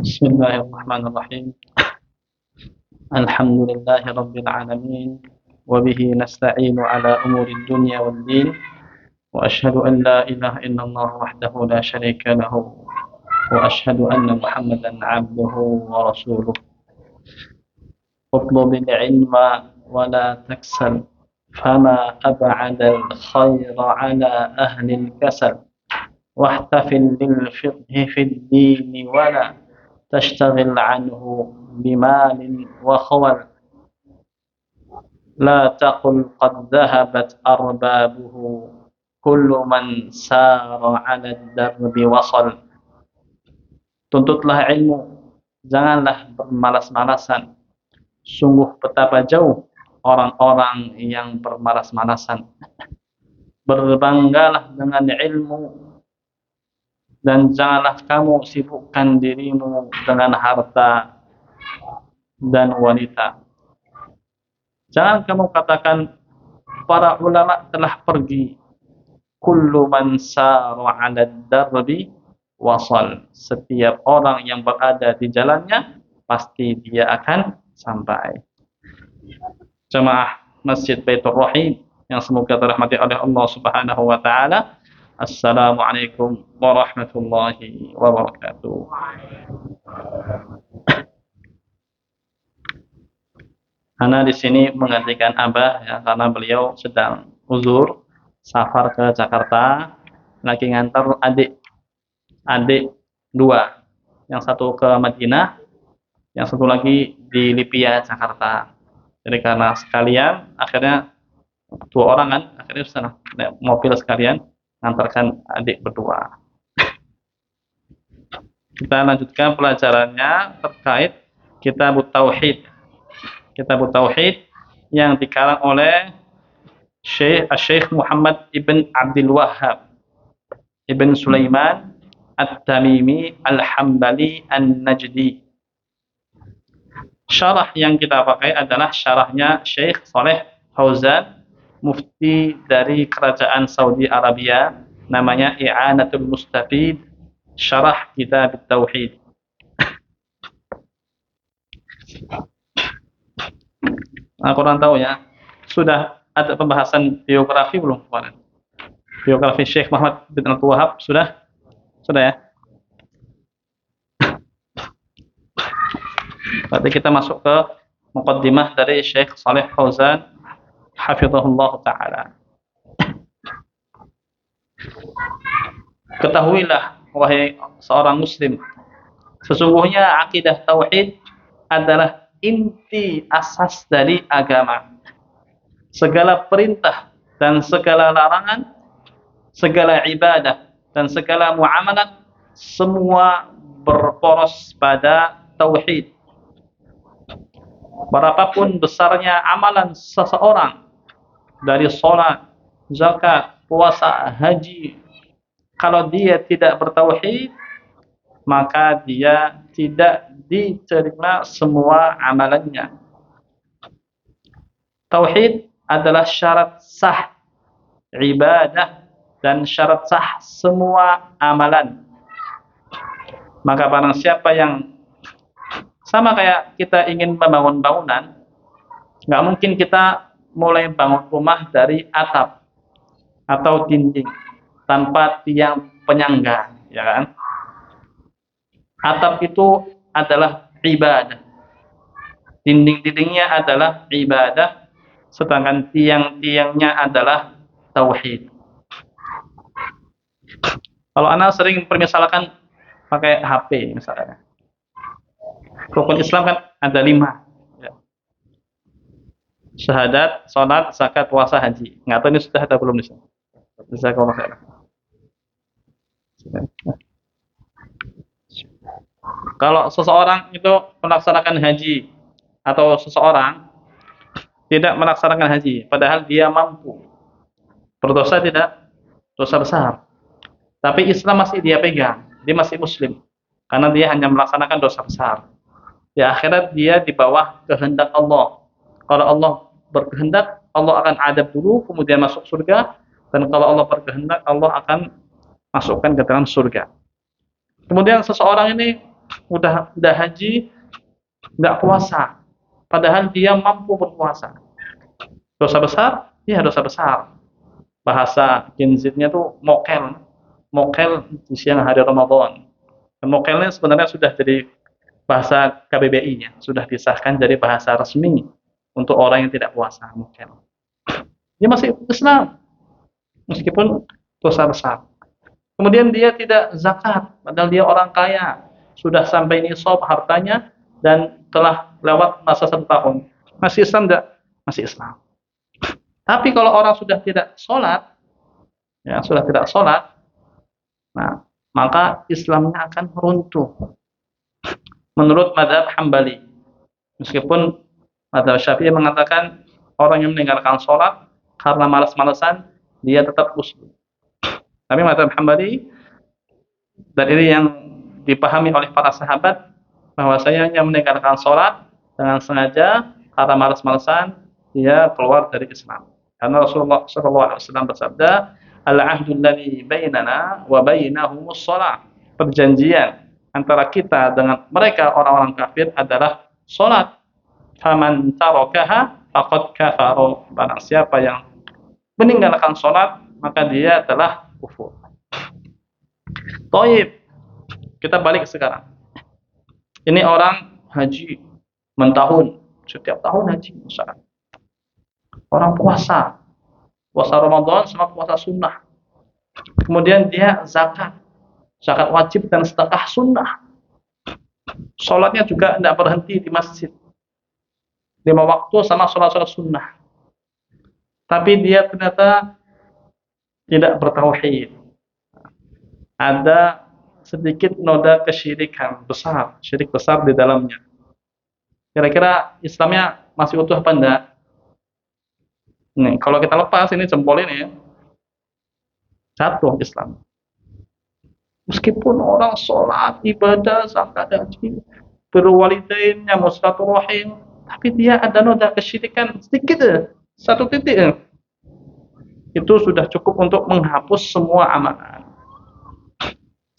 Bismillahirrahmanirrahim. Alhamdulillahi rabbil alamin wa bihi nasta'inu ala umuri dunya wad din wa asyhadu an la ilaha illallah wahdahu la syarika lahu wa asyhadu anna Muhammadan 'abduhu wa rasuluh. Utlubil ilma wa la taksal fama ab'adal khaira 'ala ahli al-kasal wahtafil bil fiqhi fid din wa la tashtaghil 'anhu bimalin wa khawal la taqul qad dhahabat arbabuhu kullu man sara 'ala ad-darbi wasal. Tuntutlah ilmu, janganlah bermalas-malasan. Sungguh betapa jauh orang-orang yang bermalas-malasan. Berbanggalah dengan ilmu dan janganlah kamu sibukkan dirimu dengan harta dan wanita. Jangan kamu katakan para ulama telah pergi. Kullu man sara 'ala ad-darbi wasal. Setiap orang yang berada di jalannya pasti dia akan sampai. Jemaah Masjid Baitur Rahim yang semoga dirahmati oleh Allah Subhanahu wa taala. Assalamualaikum warahmatullahi wabarakatuh. Ana di sini menggantikan Abah ya, karena beliau sedang uzur safar ke Jakarta, lagi ngantar adik dua, yang satu ke Madinah, yang satu lagi di Lipia Jakarta. Jadi karena sekalian akhirnya dua orang kan, akhirnya sudah naik mobil sekalian ngantarkan adik berdua. Kita lanjutkan pelajarannya terkait Kitabut Tauhid. Kitabut Tauhid yang dikarang oleh Syekh Muhammad ibn Abdul Wahhab ibn Sulaiman At-Tamimi Al-Hambali An-Najdi. Syarah yang kita pakai adalah syarahnya Syekh Saleh Fauzan, mufti dari kerajaan Saudi Arabia, namanya I'anatul Mustafid, syarah Kitab Tauhid. Nah, kurang tahu ya, sudah ada pembahasan biografi belum kemarin? Biografi Syekh Muhammad bin Abdul Wahhab sudah ya. Berarti kita masuk ke muqaddimah dari Syekh Saleh Fauzan hafizahullah taala. Ketahuilah wahai seorang muslim, sesungguhnya akidah tauhid adalah inti asas dari agama. Segala perintah dan segala larangan, segala ibadah dan segala muamalat, semua berporos pada tauhid. Berapapun besarnya amalan seseorang, dari sholat, zakat, puasa, haji, kalau dia tidak bertauhid, maka dia tidak diterima semua amalannya. Tauhid adalah syarat sah ibadah dan syarat sah semua amalan. Maka barang siapa yang sama kayak kita ingin membangun bangunan, nggak mungkin kita mulai bangun rumah dari atap atau dinding tanpa tiang penyangga, ya kan? Atap itu adalah ibadah. Dinding-dindingnya adalah ibadah, sedangkan tiang-tiangnya adalah tauhid. Kalau anak sering permisalkan pakai HP misalnya. Rukun Islam kan ada 5. Ya. Syahadat, sholat, zakat, puasa, haji. Nggak tahu ini sudah ada belum di sini. Jazakallahu khairan. Kalau seseorang itu melaksanakan haji atau seseorang tidak melaksanakan haji, padahal dia mampu, berdosa tidak? Dosa besar. Tapi Islam masih dia pegang, dia masih Muslim, karena dia hanya melaksanakan dosa besar. Di akhirat dia di bawah kehendak Allah. Kalau Allah berkehendak, Allah akan adab dulu, kemudian masuk surga. Dan kalau Allah berkehendak, Allah akan masukkan ke dalam surga. Kemudian seseorang ini udah haji, nggak puasa, padahal dia mampu berpuasa. Dosa besar? Iya, dosa besar. Bahasa jinzitnya tuh mokel di siang hari Ramadan. Dan mokelnya sebenarnya sudah jadi bahasa KBBI-nya, sudah disahkan jadi bahasa resmi untuk orang yang tidak puasa. Mokel. Dia masih Islam, meskipun dosa besar. Kemudian dia tidak zakat, padahal dia orang kaya, sudah sampai nisab hartanya dan telah lewat masa 1 tahun. Masih Islam enggak? Masih Islam. Tapi kalau orang sudah tidak sholat, ya sudah tidak sholat, nah maka Islamnya akan runtuh. Menurut mazhab Hambali, meskipun mazhab Syafi'i mengatakan orang yang meninggalkan sholat karena malas-malasan, dia tetap muslim. Tapi mazhab Hambali, dan ini yang dipahami oleh para sahabat, bahwasanya yang meninggalkan sholat dengan sengaja karena malas-malasan, dia keluar dari Islam. Karena Rasulullah SAW bersabda, al-ahdul ladzi bainana wa bainahumus shalah. Perjanjian antara kita dengan mereka orang-orang kafir adalah salat. Faman tarakaha faqad kafara. Barang siapa yang meninggalkan salat, maka dia telah kufur. Thayyib. Kita balik sekarang. Ini orang haji mentahun, setiap tahun haji misalkan. Orang puasa Ramadan sama puasa sunnah. Kemudian dia zakat wajib dan sedekah sunnah. Sholatnya juga tidak berhenti di masjid, 5 waktu sama sholat sunnah. Tapi dia ternyata tidak bertauhid. Ada sedikit noda kesyirikan besar, syirik besar di dalamnya. Kira-kira Islamnya masih utuh apa enggak? Nih, kalau kita lepas ini jempol ini ya, jatuh Islam. Meskipun orang sholat, ibadah, zakat, haji, berwalidainnya, muslaturahim, tapi dia ada noda kesyirikan sedikit ya, 1 titik ya. Itu sudah cukup untuk menghapus semua amalan.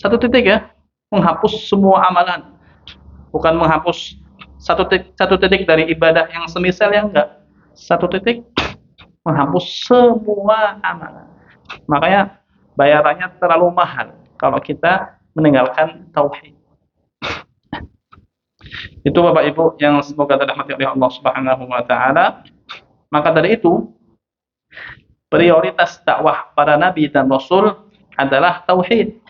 1 titik ya, menghapus semua amalan. Bukan menghapus 1 titik dari ibadah yang semisal yang enggak. 1 titik menghapus semua amalan. Makanya bayarannya terlalu mahal kalau kita meninggalkan tauhid. Itu Bapak Ibu yang semoga dirahmati oleh Allah Subhanahu wa taala. Maka dari itu, prioritas dakwah para nabi dan rasul adalah tauhid.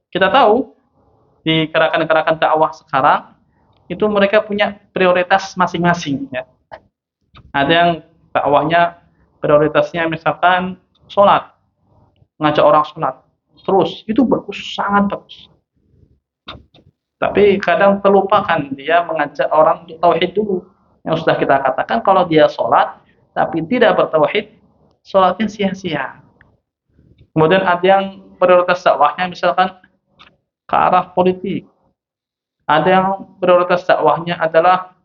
Kita tahu di gerakan-gerakan dakwah sekarang itu mereka punya prioritas masing-masing ya. Ada yang dakwahnya prioritasnya misalkan sholat, ngajak orang sholat terus, itu bagus, sangat bagus. Tapi kadang terlupakan dia mengajak orang untuk tauhid dulu. Yang sudah kita katakan, kalau dia sholat tapi tidak bertauhid, sholatnya sia-sia. Kemudian ada yang prioritas dakwahnya misalkan ke arah politik. Ada yang prioritas dakwahnya adalah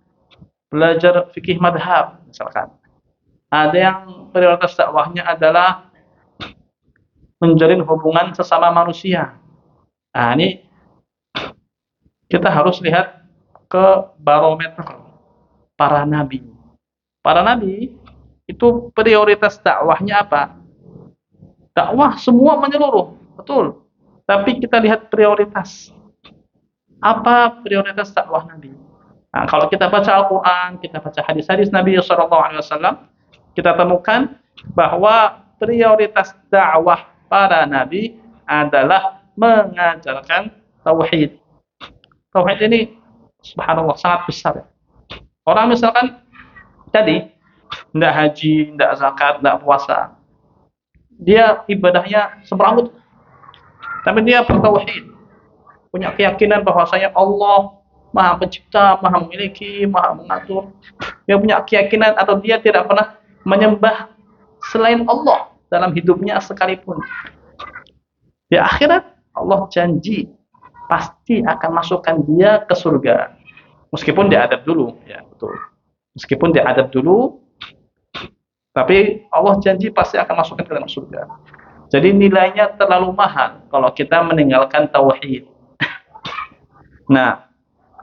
belajar fikih madhab misalkan. Ada yang prioritas dakwahnya adalah menjalin hubungan sesama manusia. Nah, ini kita harus lihat ke barometer para nabi. Para nabi itu prioritas dakwahnya apa? Dakwah semua menyeluruh, betul. Tapi kita lihat prioritas. Apa prioritas dakwah nabi? Nah, kalau kita baca Al-Quran, kita baca hadis-hadis Nabi SAW, kita temukan bahwa prioritas dakwah para nabi adalah mengajarkan tauhid. Tauhid ini, subhanallah, sangat besar. Orang misalkan tadi tidak haji, tidak zakat, tidak puasa, dia ibadahnya semrawut, tapi dia bertauhid, punya keyakinan bahwasanya Allah Maha Pencipta, Maha Memiliki, Maha Mengatur. Dia punya keyakinan atau dia tidak pernah menyembah selain Allah dalam hidupnya sekalipun. Di akhirat Allah janji pasti akan masukkan dia ke surga. Meskipun diadab dulu, ya betul. Meskipun diadab dulu, tapi Allah janji pasti akan masukkan ke dalam surga. Jadi nilainya terlalu mahal kalau kita meninggalkan tauhid. Nah,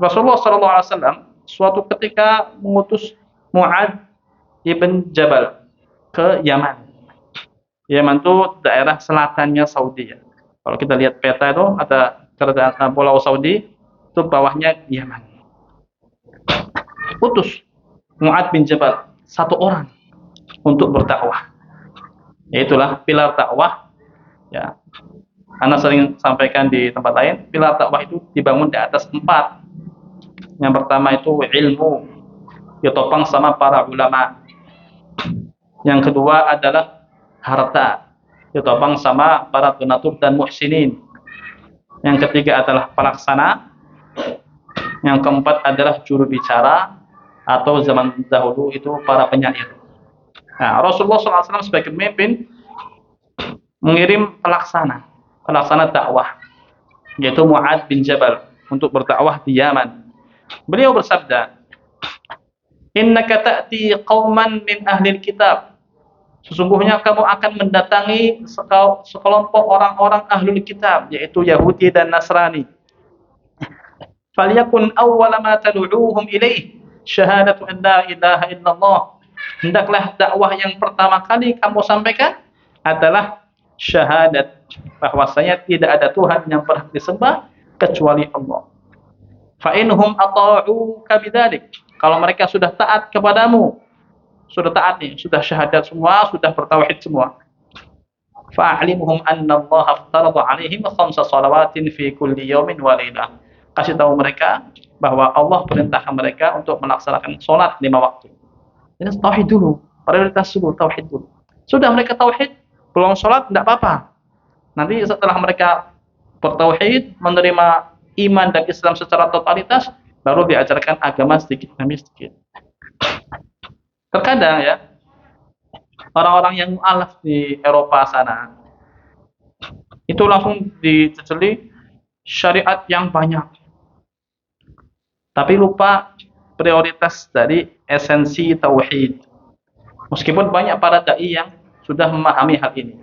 Rasulullah SAW suatu ketika mengutus Mu'adz ibn Jabal ke Yaman. Yaman itu daerah selatannya Saudi ya. Kalau kita lihat peta itu ada Pulau Saudi, itu bawahnya Yaman. Utus Mu'adz bin Jabal, satu orang, untuk berdakwah. Itulah pilar dakwah. Ya, Anda sering sampaikan di tempat lain, pilar dakwah itu dibangun di atas 4. Yang pertama itu ilmu, ditopang sama para ulama. Yang kedua adalah harta, ditopang sama para donatur dan muhsinin. Yang ketiga adalah pelaksana. Yang keempat adalah juru bicara, atau zaman dahulu itu para penyair. Nah, Rasulullah SAW sebagai pemimpin mengirim pelaksana dakwah, yaitu Mu'adz bin Jabal, untuk berdakwah di Yaman. Beliau bersabda, "Innaka ta'ti qauman min ahlil kitab." Sesungguhnya kamu akan mendatangi sekelompok orang-orang ahlul kitab, yaitu Yahudi dan Nasrani. "Falyakun awwala ma tad'uuhum ilaih syahadatu an la ilaha illallah." Hendaklah dakwah yang pertama kali kamu sampaikan adalah syahadat bahwasanya tidak ada Tuhan yang berhak disembah kecuali Allah. Fa inhum ata'uka bidzalik. Kalau mereka sudah taat kepadamu, sudah taat nih, sudah syahadat semua, sudah bertauhid semua. Fa'alimhum anna Allah aftarada 'alaihim 5 shalawatin fi kulli yawmin wa lailah. Kasih tahu mereka bahwa Allah perintahkan mereka untuk melaksanakan salat 5 waktu. Ini tauhid dulu, prioritas dulu, tauhid dulu. Sudah mereka tauhid, belum salat tidak apa-apa. Nanti setelah mereka bertauhid, menerima iman dan Islam secara totalitas, baru diajarkan agama sedikit demi sedikit. Terkadang ya, orang-orang yang mu'alaf di Eropa sana, itu langsung diceceli syariat yang banyak, tapi lupa prioritas dari esensi tauhid. Meskipun banyak para dai yang sudah memahami hal ini.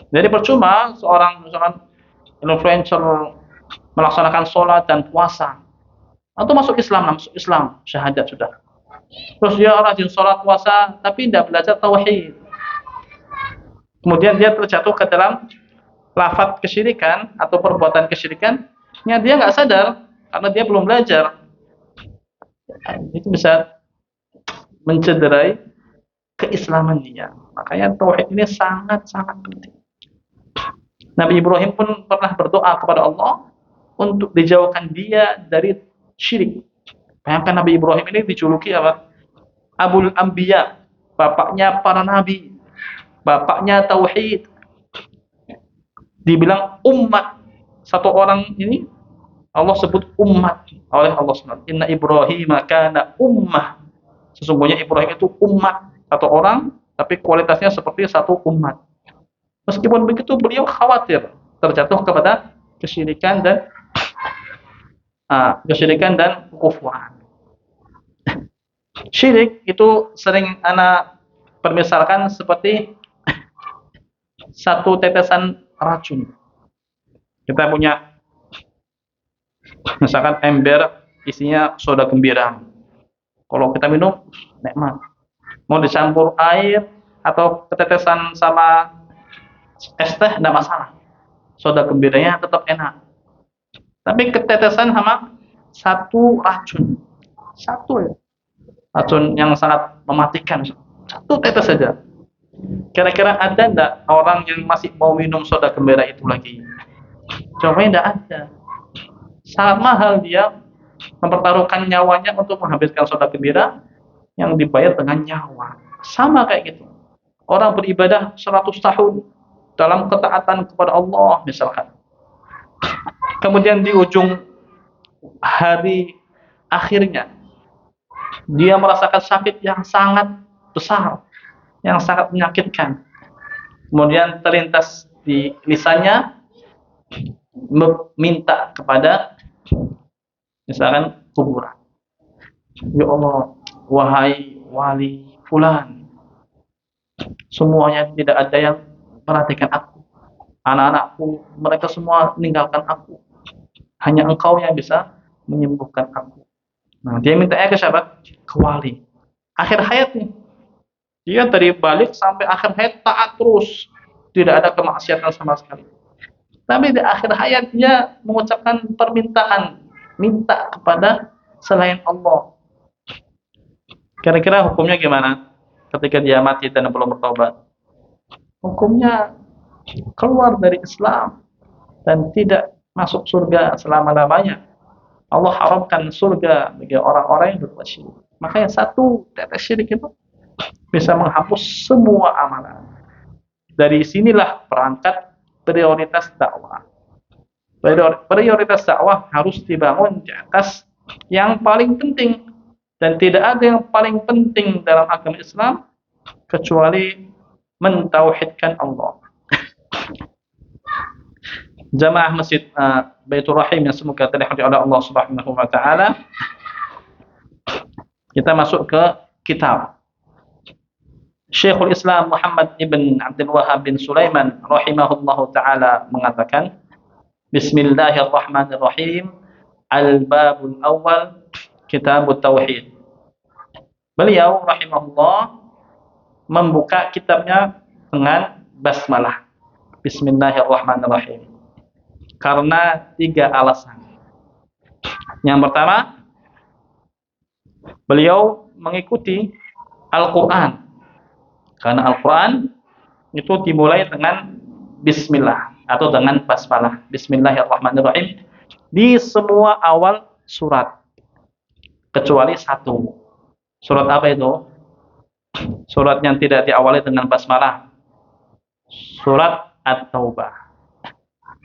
Jadi percuma seorang misalkan influencer melaksanakan sholat dan puasa, atau masuk Islam, syahadat sudah. Terus dia rajin sholat puasa, tapi tidak belajar tauhid. Kemudian dia terjatuh ke dalam lafaz kesyirikan atau perbuatan kesyirikan, dia nggak sadar karena dia belum belajar. Itu bisa mencederai keislaman dia. Makanya tauhid ini sangat-sangat penting. Nabi Ibrahim pun pernah berdoa kepada Allah untuk dijauhkan dia dari syirik. Bayangkan Nabi Ibrahim ini dijuluki apa? Abul Anbiya, bapaknya para nabi, bapaknya tauhid. Dibilang umat, satu orang ini Allah sebut umat oleh Allah SWT. Inna Ibrahim kana ummah. Sesungguhnya Ibrahim itu umat, satu orang, tapi kualitasnya seperti satu umat. Meskipun begitu, beliau khawatir terjatuh kepada kesyirikan dan kekufuran. Syirik itu sering ana permisalkan seperti satu tetesan racun. Kita punya misalkan ember isinya soda gembira. Kalau kita minum nikmat. Mau dicampur air atau ketetesan sama es teh tidak masalah. Soda gembiranya tetap enak. Tapi ketetesan sama satu racun, Satu ya. Racun yang sangat mematikan. Satu tetes saja. Kira-kira ada enggak orang yang masih mau minum soda gembira itu lagi? Jawabannya enggak ada. Sangat mahal dia mempertaruhkan nyawanya untuk menghabiskan soda gembira yang dibayar dengan nyawa. Sama kayak gitu. Orang beribadah 100 tahun dalam ketaatan kepada Allah misalkan. Kemudian di ujung hari akhirnya dia merasakan sakit yang sangat besar, yang sangat menyakitkan. Kemudian terlintas di lisannya meminta kepada misalkan kuburan. Ya Allah, wahai wali fulan, semuanya tidak ada yang perhatikan aku. Anak-anakku, mereka semua meninggalkan aku. Hanya engkau yang bisa menyembuhkan aku. Nah, dia minta ke siapa? Ke wali. Akhir hayatnya. Dia dari balik sampai akhir hayat taat terus. Tidak ada kemaksiatan sama sekali. Tapi di akhir hayatnya mengucapkan permintaan. Minta kepada selain Allah. Kira-kira hukumnya gimana? Ketika dia mati dan belum bertobat. Hukumnya keluar dari Islam. Dan tidak masuk surga selama-lamanya. Allah haramkan surga bagi orang-orang yang berbuat syirik. Makanya satu tetes syirik itu bisa menghapus semua amalan. Dari sinilah perangkat prioritas dakwah. Prioritas dakwah harus dibangun di atas yang paling penting. Dan tidak ada yang paling penting dalam agama Islam kecuali mentauhidkan Allah. Jamaah Masjid Baitur Rahim yang semoga dirahmati oleh Allah Subhanahu wa taala. Kita masuk ke kitab. Syekhul Islam Muhammad ibn Abdul Wahhab bin Sulaiman rahimahullahu taala mengatakan, Bismillahirrahmanirrahim. Al-babul awal Kitabut Tauhid. Beliau rahimahullah membuka kitabnya dengan basmalah. Bismillahirrahmanirrahim. Karena 3 alasan. Yang pertama, beliau mengikuti Al-Quran. Karena Al-Quran itu dimulai dengan Bismillah atau dengan basmalah. Bismillahirrahmanirrahim di semua awal surat. Kecuali 1. Surat apa itu? Surat yang tidak diawali dengan basmalah. Surat At-Taubah.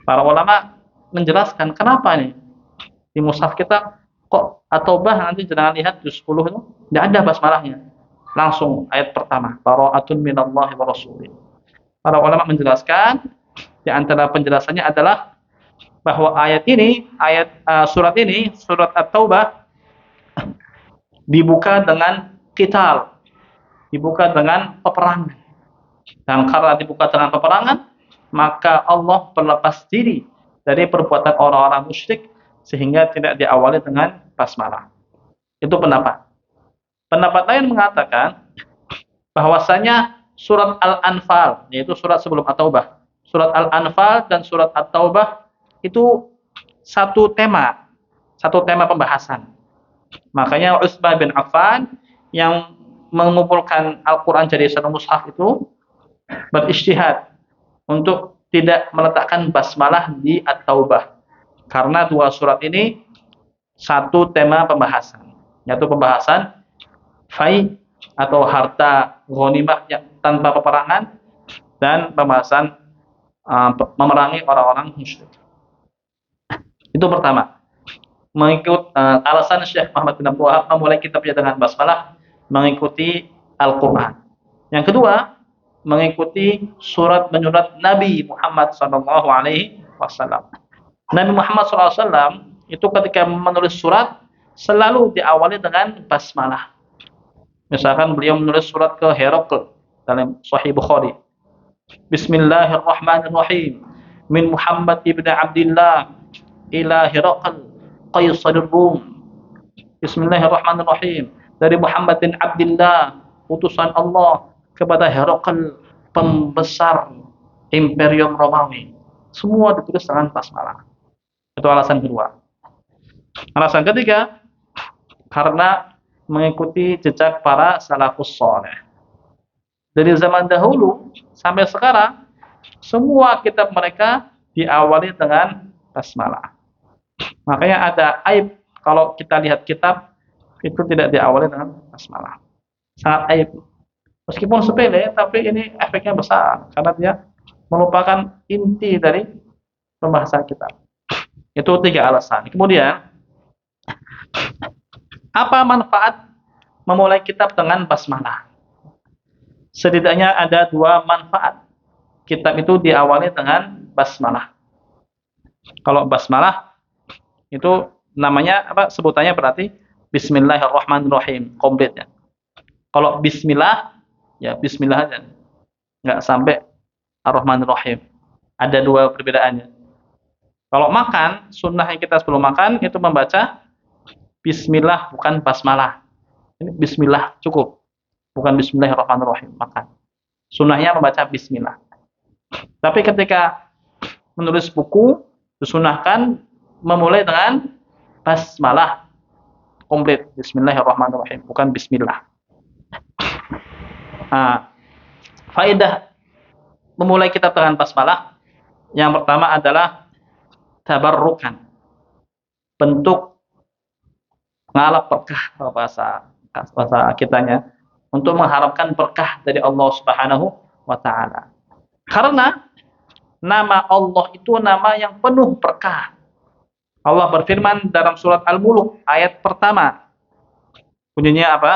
Para ulama menjelaskan kenapa nih di mushaf kita kok At-Taubah nanti jangan lihat juz 10 itu tidak ada basmalahnya. Langsung ayat pertama, bara'atun minallahi wa rasulih. Para ulama menjelaskan di antara penjelasannya adalah bahwa surat ini, surat At-Taubah dibuka dengan qital, dibuka dengan peperangan. Dan karena dibuka dengan peperangan, maka Allah berlepas diri dari perbuatan orang-orang musyrik sehingga tidak diawali dengan basmalah. Itu pendapat. Pendapat lain mengatakan bahwasanya surat Al-Anfal, yaitu surat sebelum At-Taubah, surat Al-Anfal dan surat At-Taubah itu satu tema pembahasan. Makanya Utsman bin Affan yang mengumpulkan Al-Quran jadi satu mushaf itu berijtihad untuk tidak meletakkan basmalah di At-Taubah. Karena 2 surat ini satu tema pembahasan, yaitu pembahasan fai atau harta ghanimah tanpa peperangan dan pembahasan memerangi orang-orang musyrik. Itu pertama. Mengikut alasan Syekh Muhammad bin Abdul Wahhab memulai kitabnya dengan basmalah mengikuti Al-Quran. Yang kedua, mengikuti surat menyurat Nabi Muhammad SAW. Nabi Muhammad SAW itu ketika menulis surat selalu diawali dengan basmalah. Misalkan beliau menulis surat ke Herakl dalam Sahih Bukhari. Bismillahirrahmanirrahim. Min Muhammad ibn Abdullah ila Herakl Qaisarir Rum. Bismillahirrahmanirrahim. Dari Muhammad bin Abdullah, utusan Allah kepada Herakl, pembesar Imperium Romawi. Semua ditulis dengan basmalah. Itu alasan kedua. Alasan ketiga, karena mengikuti jejak para salafus saleh. Dari zaman dahulu sampai sekarang, semua kitab mereka diawali dengan basmalah. Makanya ada aib kalau kita lihat kitab itu tidak diawali dengan basmalah. Sangat aib. Meskipun sepele, tapi ini efeknya besar karena dia merupakan inti dari pembahasan kitab. Itu 3 alasan. Kemudian, apa manfaat memulai kitab dengan basmalah? Setidaknya ada 2 manfaat. Kitab itu diawali dengan basmalah. Kalau basmalah itu namanya apa? Sebutannya berarti Bismillahirrahmanirrahim, komplit ya. Kalau Bismillah, ya Bismillah aja, nggak sampai Ar-Rahmanir-Rahim. Ada 2 perbedaannya. Kalau makan, sunnah yang kita sebelum makan itu membaca Bismillah, bukan basmalah. Ini Bismillah cukup, bukan Bismillahirrahmanirrahim. Makan. Sunnahnya membaca Bismillah. Tapi ketika menulis buku, disunahkan memulai dengan basmalah komplit, Bismillahirrahmanirrahim, bukan Bismillah. Nah, faedah memulai kitab dengan basmalah yang pertama adalah tabarrukan, bentuk ngalap berkah, bahasa kitanya, untuk mengharapkan berkah dari Allah Subhanahu wa taala. Karena nama Allah itu nama yang penuh berkah. Allah berfirman dalam surat Al-Mulk ayat pertama. Bunyinya apa?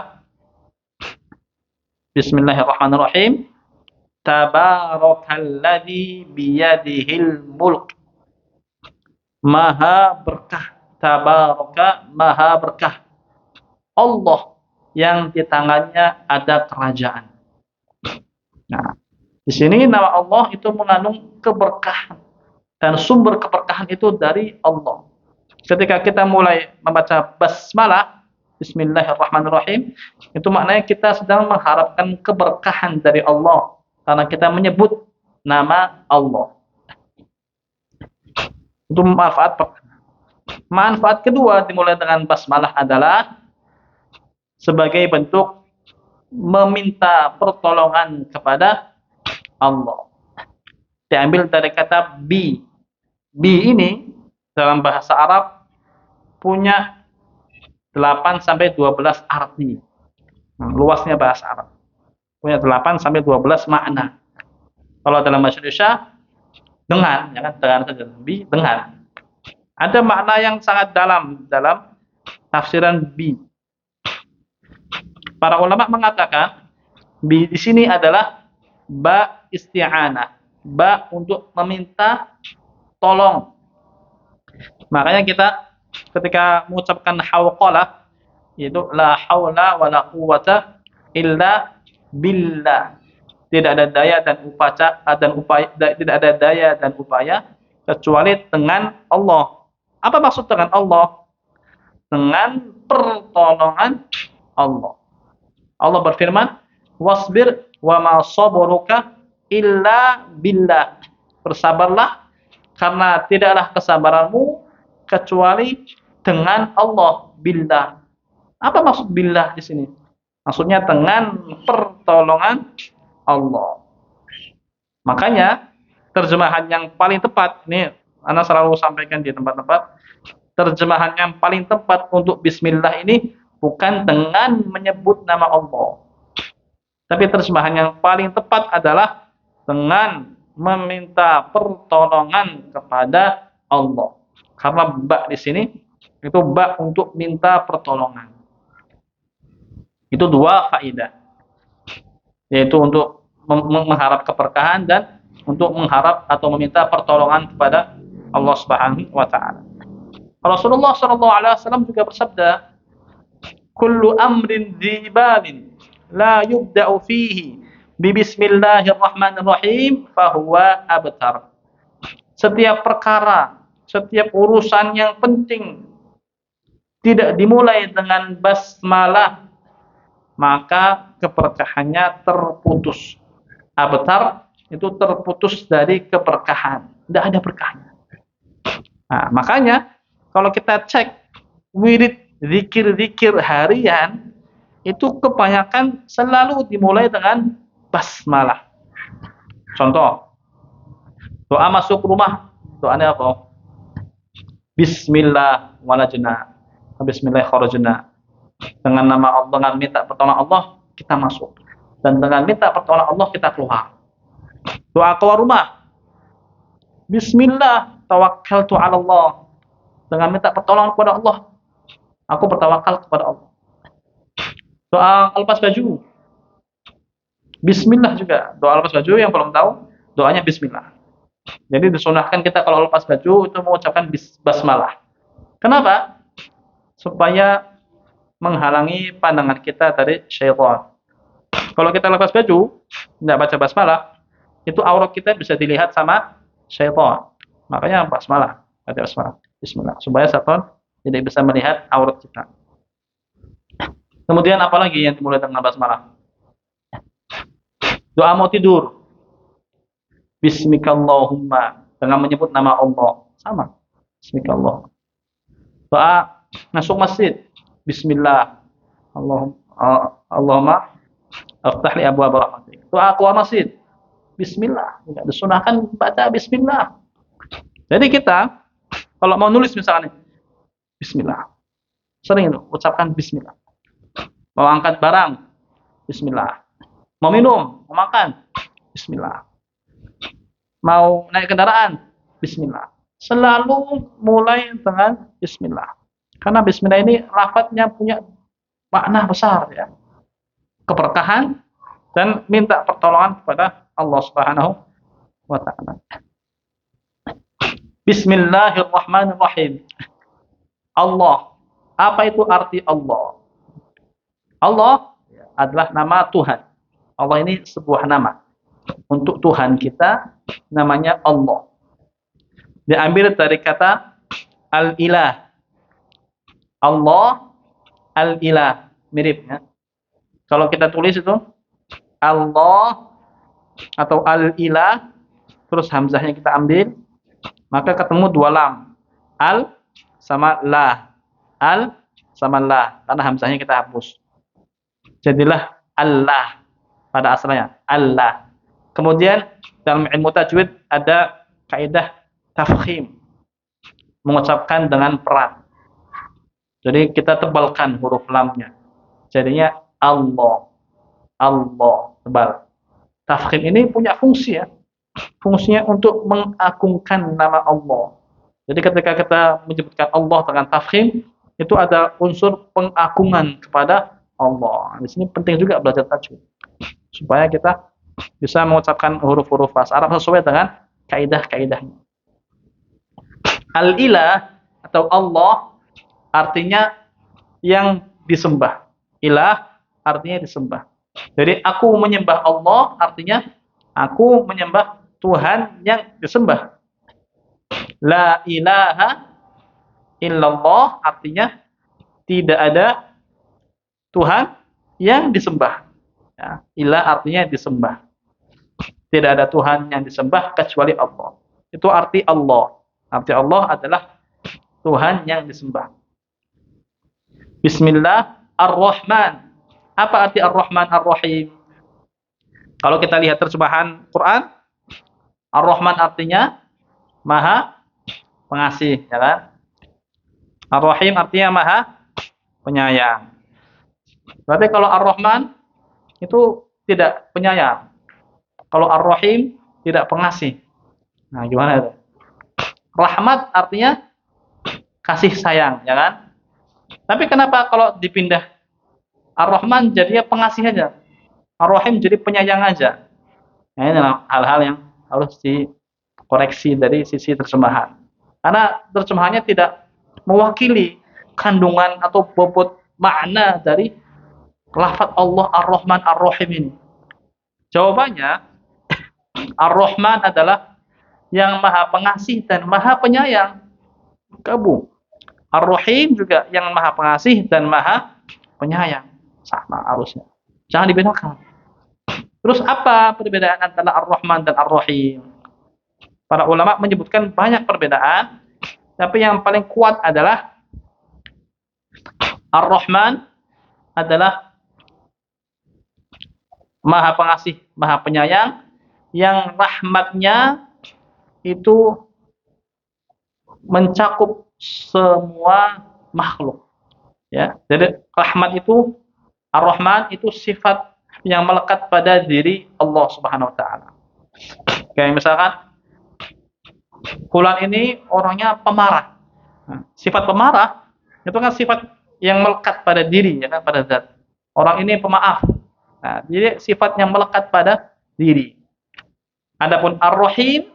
Bismillahirrahmanirrahim. Tabarakalladzi biyadihil mulk. Maha berkah. Tabaraka, maha berkah. Allah yang di tangannya ada kerajaan. Nah, di sini nama Allah itu mengandung keberkahan. Dan sumber keberkahan itu dari Allah. Ketika kita mulai membaca basmalah, Bismillahirrahmanirrahim, itu maknanya kita sedang mengharapkan keberkahan dari Allah karena kita menyebut nama Allah. Itu manfaat pertama. Manfaat kedua dimulai dengan basmalah adalah sebagai bentuk meminta pertolongan kepada Allah. Diambil dari kata bi. Bi ini dalam bahasa Arab punya 8 sampai 12 arti. Luasnya bahasa Arab. Punya 8 sampai 12 makna. Kalau dalam bahasa Indonesia dengan, ya kan, dengan saja, bi, dengan. Ada makna yang sangat dalam tafsiran bi. Para ulama mengatakan bi di sini adalah ba isti'anah, ba untuk meminta tolong. Makanya kita ketika mengucapkan hawqalah, yaitu la haula wala quwwata illa billah. Tidak ada daya dan upaya tidak ada daya dan upaya kecuali dengan Allah. Apa maksud dengan Allah? Dengan pertolongan Allah. Allah berfirman, "Wasbir wa ma sabruka illa billah." Bersabarlah karena tidaklah kesabaranmu kecuali dengan Allah, billah. Apa maksud billah di sini? Maksudnya dengan pertolongan Allah. Makanya terjemahan yang paling tepat, ini Ana selalu sampaikan di tempat-tempat, terjemahan yang paling tepat untuk bismillah ini bukan dengan menyebut nama Allah. Tapi terjemahan yang paling tepat adalah dengan meminta pertolongan kepada Allah. Karena ba di sini itu ba untuk minta pertolongan. Itu 2 faedah. Yaitu untuk mengharap keberkahan dan untuk mengharap atau meminta pertolongan kepada Allah Subhanahu wa taala. Rasulullah sallallahu alaihi wasallam juga bersabda, "Kullu amrin dzibalin la yubda'u fihi bi bismillahirrahmanirrahim fahuwa abtar." Setiap perkara, setiap urusan yang penting tidak dimulai dengan basmalah, maka keberkahannya terputus. Abtar itu terputus dari keberkahan, tidak ada berkahnya. Nah, makanya kalau kita cek wirid zikir-zikir harian itu kebanyakan selalu dimulai dengan basmalah. Contoh, doa masuk rumah, doanya apa? Bismillah walajna, bismillah kharajna. Dengan nama Allah, dengan minta pertolongan Allah kita masuk, dan dengan minta pertolongan Allah kita keluar. Doa keluar rumah, Bismillah tawakkaltu 'ala Allah. Dengan minta pertolongan kepada Allah, aku bertawakal kepada Allah. Doa lepas baju, Bismillah juga. Doa lepas baju yang belum tahu, doanya Bismillah. Jadi disunahkan kita kalau lepas baju itu mengucapkan basmalah. Kenapa? Supaya menghalangi pandangan kita dari syaitan. Kalau kita lepas baju, tidak baca basmalah, itu aurat kita bisa dilihat sama syaitan. Makanya basmalah, baca basmalah, Bismillah, supaya syaitan tidak bisa melihat aurat kita. Kemudian apalagi yang dimulai dengan basmalah? Doa mau tidur, Bismikallahumma, dengan menyebut nama Allah, sama. Bismikallahumma. Doa masuk masjid, Bismillah, Allahumma aftah li abwaab rahmatik. Doa keluar masjid, Bismillah. Tidak disunahkan baca Bismillah. Jadi kita kalau mau nulis misalnya, Bismillah. Sering itu ucapkan Bismillah. Mau angkat barang, Bismillah. Mau minum, mau makan, Bismillah. Mau naik kendaraan, Bismillah. Selalu mulai dengan Bismillah. Karena Bismillah ini lafadznya punya makna besar ya. Keberkahan dan minta pertolongan kepada Allah Subhanahu wa taala. Bismillahirrahmanirrahim. Allah. Apa itu arti Allah? Allah adalah nama Tuhan. Allah ini sebuah nama. Untuk Tuhan kita namanya Allah. Diambil dari kata al-ilah. Allah al-ilah, mirip ya. Kalau kita tulis itu Allah atau al-ilah, terus hamzahnya kita ambil, maka ketemu dua lam. Al sama la. Al sama la, karena hamzahnya kita hapus. Jadilah Allah pada asalnya, Allah. Kemudian dalam ilmu tajwid ada kaidah tafkhim, mengucapkan dengan perat. Jadi kita tebalkan huruf lamnya. Jadinya Allah. Allah, tebal. Tafkhim ini punya fungsi ya. Fungsinya untuk mengagungkan nama Allah. Jadi ketika kita menyebutkan Allah dengan tafkhim, itu ada unsur pengagungan kepada Allah. Di sini penting juga belajar tajwid. Supaya kita bisa mengucapkan huruf-huruf bahasa Arab sesuai dengan kaidah-kaidahnya. Al-ilah atau Allah artinya yang disembah. Ilah artinya disembah. Jadi aku menyembah Allah artinya aku menyembah Tuhan yang disembah. La ilaha illallah artinya tidak ada Tuhan yang disembah. Ya, ilah artinya disembah. Tidak ada Tuhan yang disembah kecuali Allah. Itu arti Allah. Arti Allah adalah Tuhan yang disembah. Bismillah ar-Rahman. Apa arti ar-Rahman ar-Rahim? Kalau kita lihat terjemahan Quran, ar-Rahman artinya Maha Pengasih, ya kan? Ar-Rahim artinya Maha Penyayang. Berarti kalau ar-Rahman itu tidak penyayang. Kalau ar-Rahim tidak pengasih. Nah, gimana itu? Rahmat artinya kasih sayang, ya kan? Tapi kenapa kalau dipindah ar-Rahman jadinya pengasih aja, ar-Rahim jadi penyayang aja? Nah, ini hal-hal yang harus dikoreksi dari sisi terjemahan. Karena terjemahannya tidak mewakili kandungan atau bobot makna dari lafaz Allah ar-Rahman ar-Rahim ini. Jawabannya, ar-Rahman adalah yang Maha Pengasih dan Maha Penyayang. Gabung. Ar-Rahim juga yang Maha Pengasih dan Maha Penyayang. Sama harusnya. Jangan dibedakan. Terus apa perbedaan antara Ar-Rahman dan Ar-Rahim? Para ulama menyebutkan banyak perbedaan, tapi yang paling kuat adalah Ar-Rahman adalah Maha Pengasih, Maha Penyayang, yang rahmatnya itu mencakup semua makhluk. Ya, jadi rahmat itu Ar-Rahman itu sifat yang melekat pada diri Allah Subhanahu wa taala. Kayak misalkan fulan ini orangnya pemarah. Nah, sifat pemarah itu kan sifat yang melekat pada diri ya kan, pada zat. Orang ini pemaaf. Nah, jadi sifat yang melekat pada diri. Adapun Ar-Rahim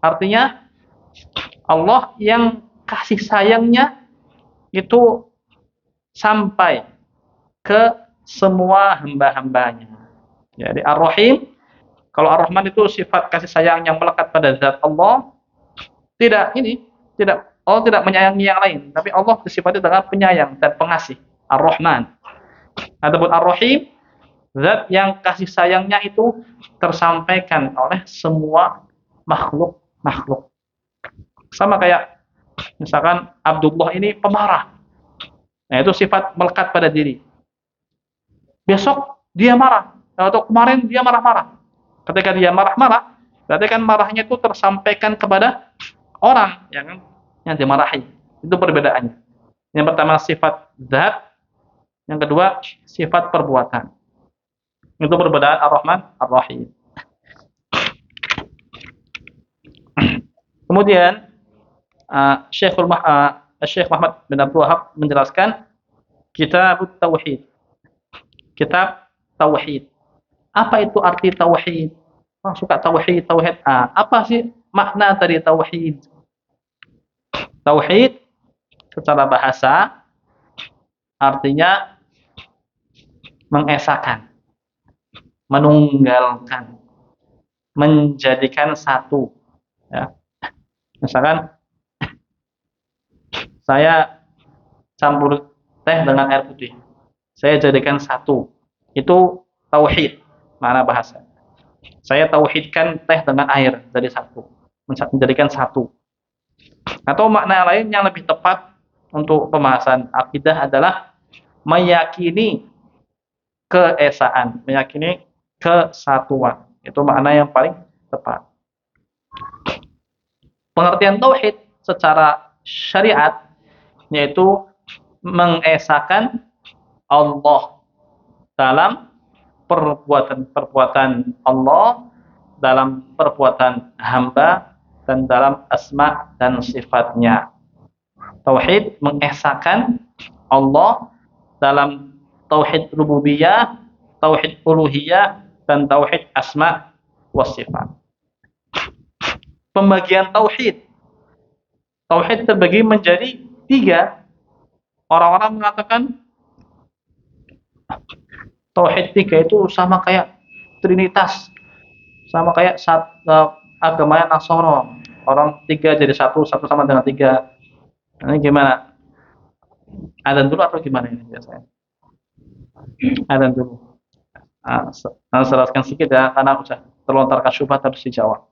artinya Allah yang kasih sayangnya itu sampai ke semua hamba-hambanya. Jadi Ar-Rahim, kalau Ar-Rahman itu sifat kasih sayang yang melekat pada zat Allah, Allah tidak menyayangi yang lain, tapi Allah disifati dengan penyayang dan pengasih, Ar-Rahman. Adapun Ar-Rahim, zat yang kasih sayangnya itu tersampaikan oleh semua makhluk. Sama kayak misalkan Abdullah ini pemarah. Nah, itu sifat melekat pada diri. Besok dia marah, atau kemarin dia marah-marah. Ketika dia marah-marah, berarti kan marahnya itu tersampaikan kepada orang yang dimarahi. Itu perbedaannya. Yang pertama sifat zat, yang kedua sifat perbuatan. Itu perbedaan Ar-Rahman, Ar-Rahim. Kemudian Syekh Muhammad bin Abdul Wahab menjelaskan Kitab Tauhid. Kitab Tauhid. Apa itu arti tauhid? Orang suka tauhid. Apa sih makna dari tauhid? Tauhid secara bahasa artinya mengesahkan, menunggalkan, menjadikan satu. Ya. Misalkan saya campur teh dengan air putih, saya jadikan satu. Itu tauhid, makna bahasa. Saya tauhidkan teh dengan air jadi satu, menjadikan satu. Atau makna lain yang lebih tepat untuk pembahasan akidah adalah meyakini keesaan, meyakini kesatuan. Itu makna yang paling tepat. Pengertian tauhid secara syariat yaitu mengesahkan Allah dalam perbuatan Allah, dalam perbuatan hamba, dan dalam asma dan sifatnya. Tauhid mengesahkan Allah dalam tauhid rububiyah, tauhid uluhiyah, dan tauhid asma wa sifat. Pembagian tauhid terbagi menjadi 3. Orang-orang mengatakan tauhid 3 itu sama kayak trinitas, sama kayak agamanya Nasoro. Orang 3 jadi satu sama dengan 3. Ini gimana? Adzan dulu atau gimana ini biasanya? Adzan dulu. Jelaskan sedikit ya, karena udah terlontarkan syubhat harus dijawab.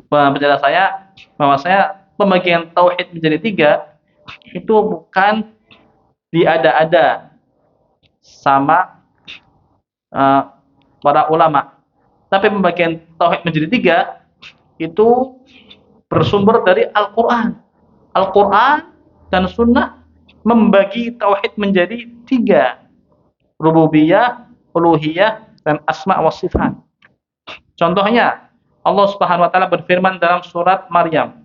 Penjelasan saya bahwasanya pembagian tauhid menjadi 3 itu bukan diada-ada sama para ulama. Tapi pembagian tauhid menjadi 3 itu bersumber dari Al-Qur'an. Al-Qur'an dan Sunnah membagi tauhid menjadi 3. Rububiyah, uluhiyah, dan asma wa sifat. Contohnya, Allah Subhanahu wa taala berfirman dalam surat Maryam,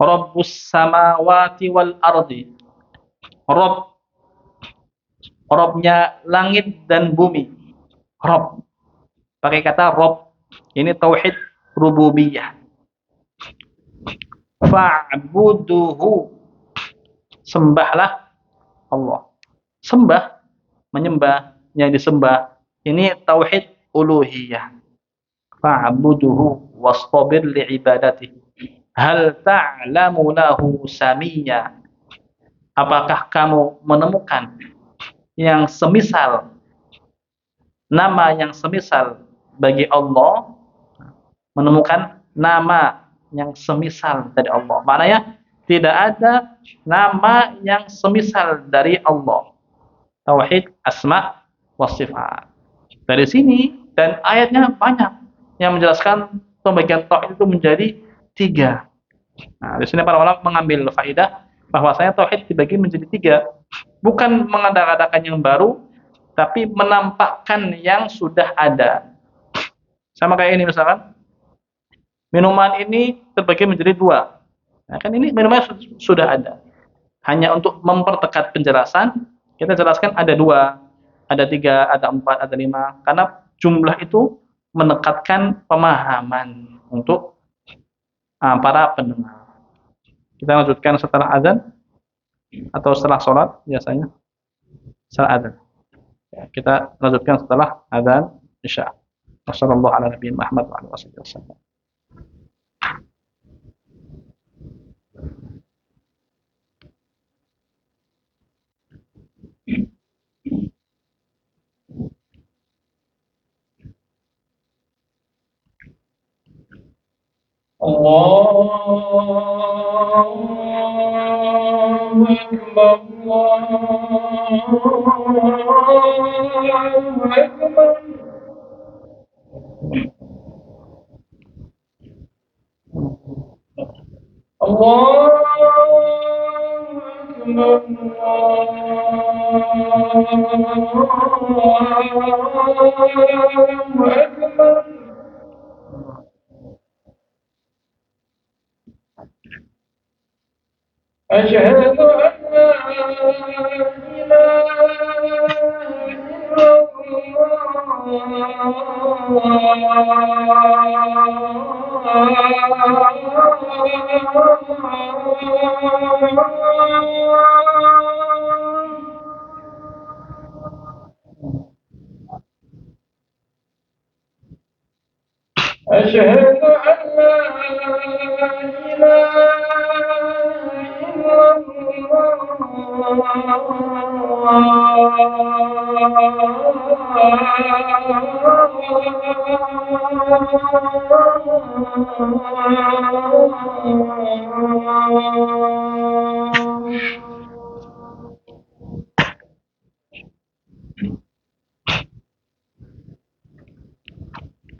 Rabbus samawati wal ardi. Rabbnya langit dan bumi. Rabb. Pakai kata Rabb. Ini tauhid rububiyah. Fa'buduhu. Sembahlah Allah. Sembah, menyembah, yang disembah. Ini tauhid uluhiyah. Fa'buduhu wastabir li'ibadatihi. Hal ta'lamu lahu samiyya. Apakah kamu menemukan yang semisal, nama yang semisal bagi Allah, menemukan nama yang semisal dari Allah? Maknanya tidak ada nama yang semisal dari Allah. Tauhid asma wa sifat. Dari sini dan ayatnya banyak yang menjelaskan pembagian tauhid itu menjadi tiga. Nah, di sini para ulama mengambil faidah bahwasanya tauhid dibagi menjadi tiga, bukan mengada-adakan yang baru, tapi menampakkan yang sudah ada. Sama kayak ini misalkan, minuman ini terbagi menjadi dua. Nah, kan ini minumannya sudah ada. Hanya untuk mempertegas penjelasan, kita jelaskan ada dua, ada tiga, ada empat, ada lima. Karena jumlah itu menekatkan pemahaman untuk para pendengar. Kita lanjutkan setelah azan atau setelah sholat biasanya. Setelah azan. Ya, kita lanjutkan setelah azan isya. Wassalamualaikum warahmatullahi wabarakatuh. الله أكبر الله أكبر الله أكبر أشهد أن لا إله إلا أشهد أن لا إله إلا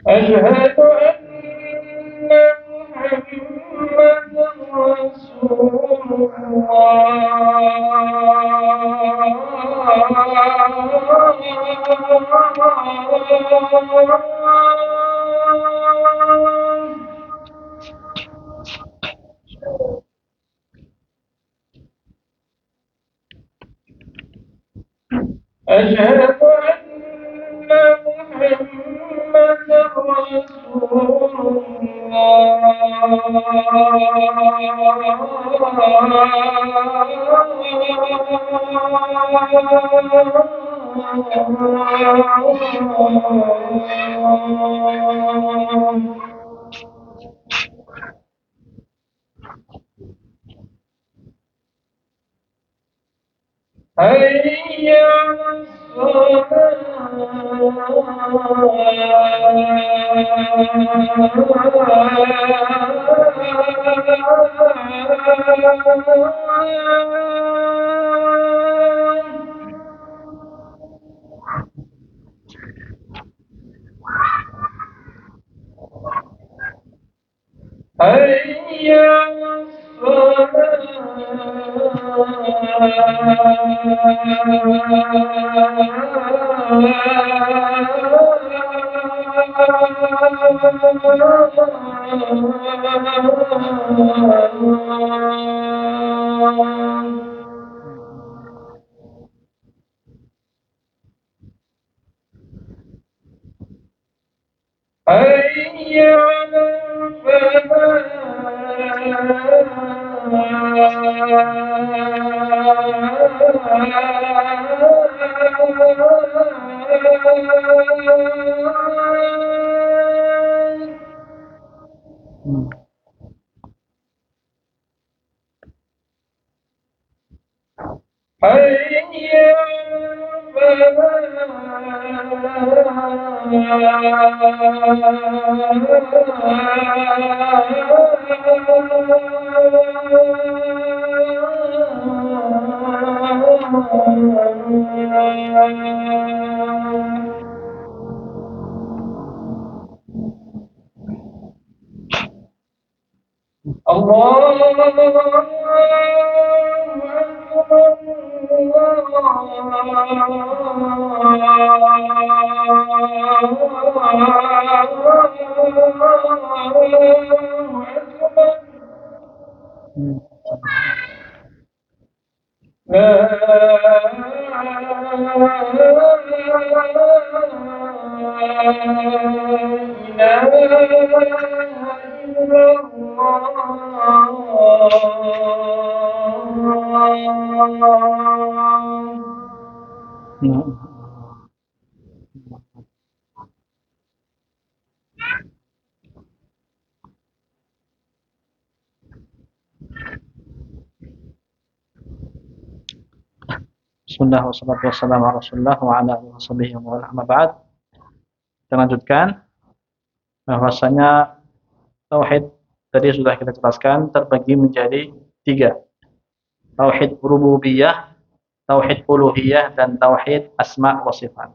أشهد أن محمدا رسول الله أشهد أن محمدا رسول الله حي على حي على حي على حي Bismillah wassalatu wassalamu ala Rasulillah wa ala alihi washabihi wa man amma ba'd. Kita lanjutkan bahwasanya tauhid tadi sudah kita jelaskan terbagi menjadi 3. Tauhid rububiyah, tauhid uluhiyah, dan tauhid asma wa sifat.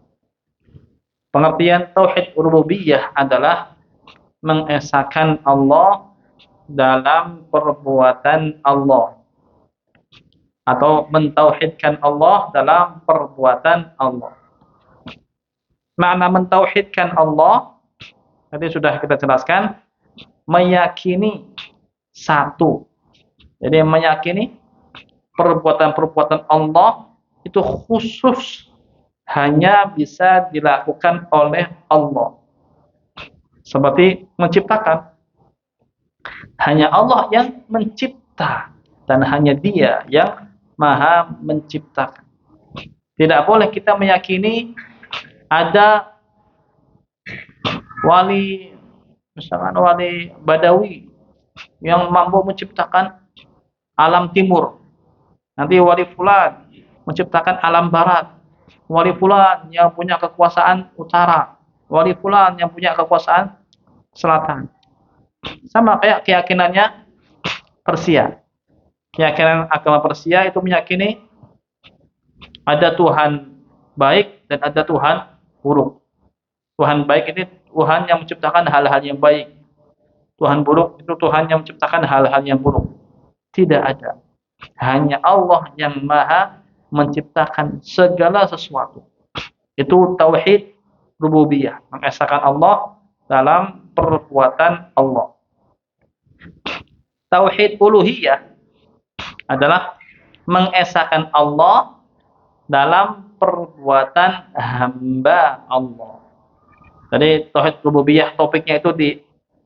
Pengertian tauhid rububiyah adalah mengesahkan Allah dalam perbuatan Allah, atau mentauhidkan Allah dalam perbuatan Allah. Makna mentauhidkan Allah tadi sudah kita jelaskan, meyakini satu. Jadi meyakini perbuatan-perbuatan Allah itu khusus hanya bisa dilakukan oleh Allah. Seperti menciptakan, hanya Allah yang mencipta dan hanya Dia yang Maha menciptakan. Tidak boleh kita meyakini ada wali, misalkan wali Badawi yang mampu menciptakan alam timur. Nanti wali fulan menciptakan alam barat. Wali fulan yang punya kekuasaan utara. Wali fulan yang punya kekuasaan selatan. Sama kayak keyakinannya Persia. Keyakinan agama Persia itu meyakini ada Tuhan baik dan ada Tuhan buruk. Tuhan baik ini Tuhan yang menciptakan hal-hal yang baik. Tuhan buruk itu Tuhan yang menciptakan hal-hal yang buruk. Tidak ada. Hanya Allah yang Maha menciptakan segala sesuatu. Itu tauhid rububiyah, mengesahkan Allah dalam perbuatan Allah. Tauhid uluhiyah adalah mengesahkan Allah dalam perbuatan hamba Allah. Jadi tauhid rububiyah topiknya itu di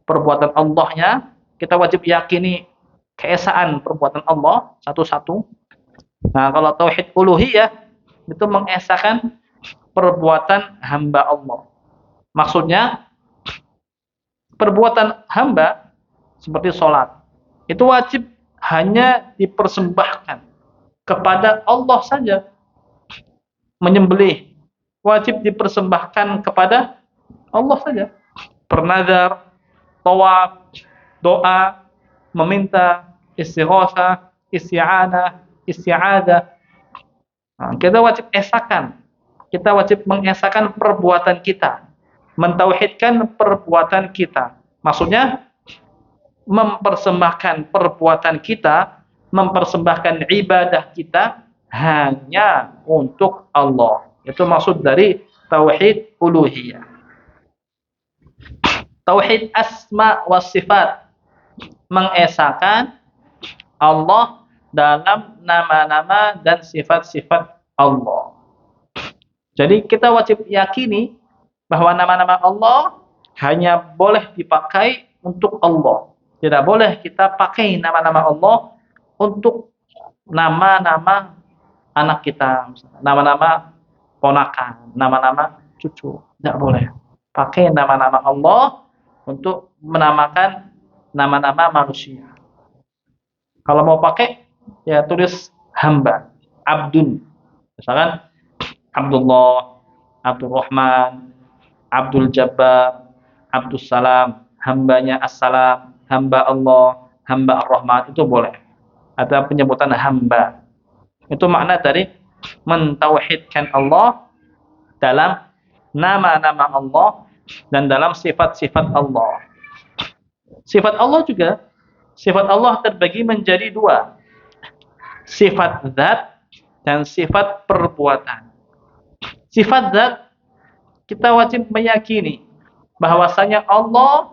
perbuatan Allahnya, kita wajib yakini keesaan perbuatan Allah satu-satu. Nah, kalau tauhid uluhiyah itu mengesahkan perbuatan hamba Allah. Maksudnya perbuatan hamba seperti sholat itu wajib hanya dipersembahkan kepada Allah saja. Menyembelih wajib dipersembahkan kepada Allah saja. Bernazar, tawaf, doa, meminta, istighatsah, isti'anah, isti'adah. Nah, kita wajib esahkan. Kita wajib mengesahkan perbuatan kita. Mentauhidkan perbuatan kita. Maksudnya mempersembahkan perbuatan kita, mempersembahkan ibadah kita hanya untuk Allah. Itu maksud dari tauhid uluhiyah. Tauhid asma wa sifat, mengesahkan Allah dalam nama-nama dan sifat-sifat Allah. Jadi kita wajib yakini bahwa nama-nama Allah hanya boleh dipakai untuk Allah. Tidak boleh kita pakai nama-nama Allah untuk nama-nama anak kita, nama-nama ponakan, nama-nama cucu. Tidak boleh. Pakai nama-nama Allah untuk menamakan nama-nama manusia. Kalau mau pakai, ya tulis hamba, abdun. Misalkan Abdullah, Abdul Rahman, Abdul Jabbar, Abdul Salam, hambanya As-Salam, hamba Allah, hamba Ar-Rahman, itu boleh. Ada penyebutan hamba. Itu makna dari mentauhidkan Allah dalam nama-nama Allah dan dalam sifat-sifat Allah. Sifat Allah juga Sifat Allah terbagi menjadi dua. Sifat zat dan sifat perbuatan. Sifat zat, kita wajib meyakini bahwasanya Allah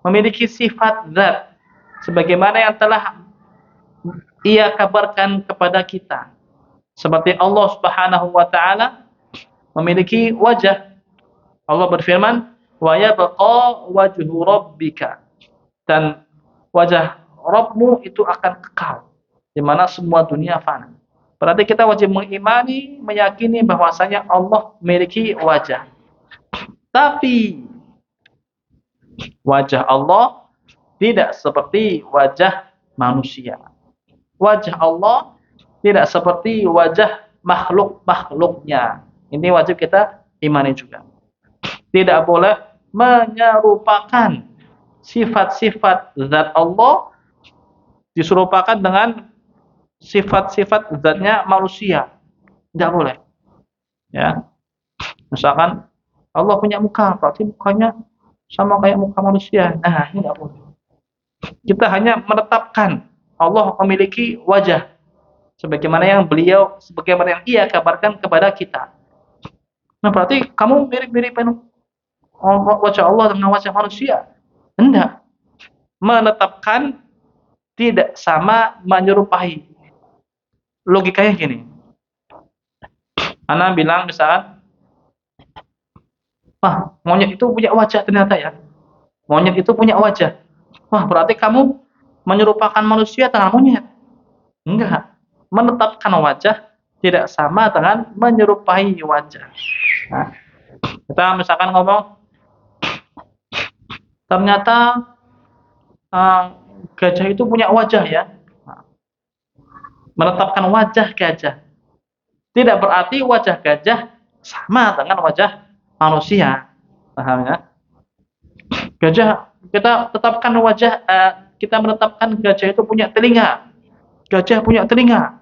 memiliki sifat zat sebagaimana yang telah Ia kabarkan kepada kita. Seperti Allah Subhanahu wa taala memiliki wajah. Allah berfirman, "Wa yabqa wajhu rabbika." Dan wajah Rabbmu itu akan kekal, di mana semua dunia fana. Berarti kita wajib mengimani, meyakini bahwasanya Allah memiliki wajah. Tapi wajah Allah tidak seperti wajah manusia. Wajah Allah tidak seperti wajah makhluk-makhluknya. Ini wajib kita imani juga. Tidak boleh menyerupakan sifat-sifat zat Allah diserupakan dengan sifat-sifat zatnya manusia. Tidak boleh. Ya. Misalkan Allah punya muka, berarti mukanya sama kayak muka manusia. Nah, ini tidak boleh. Kita hanya menetapkan Allah memiliki wajah sebagaimana yang Ia kabarkan kepada kita. Nah, berarti kamu mirip-mirip wajah Allah dengan wajah manusia? Enggak. Menetapkan tidak sama, menyerupai. Logikanya gini. Ana bilang misalkan, wah, monyet itu punya wajah ternyata ya. Monyet itu punya wajah. Wah, berarti kamu menyerupakan manusia dengan monyet. Enggak. Menetapkan wajah tidak sama dengan menyerupai wajah. Nah, kita misalkan ngomong, ternyata gajah itu punya wajah ya. Menetapkan wajah gajah. Tidak berarti wajah gajah sama dengan wajah manusia. Paham ya? Gajah, kita tetapkan wajah, kita menetapkan gajah itu punya telinga. Gajah punya telinga.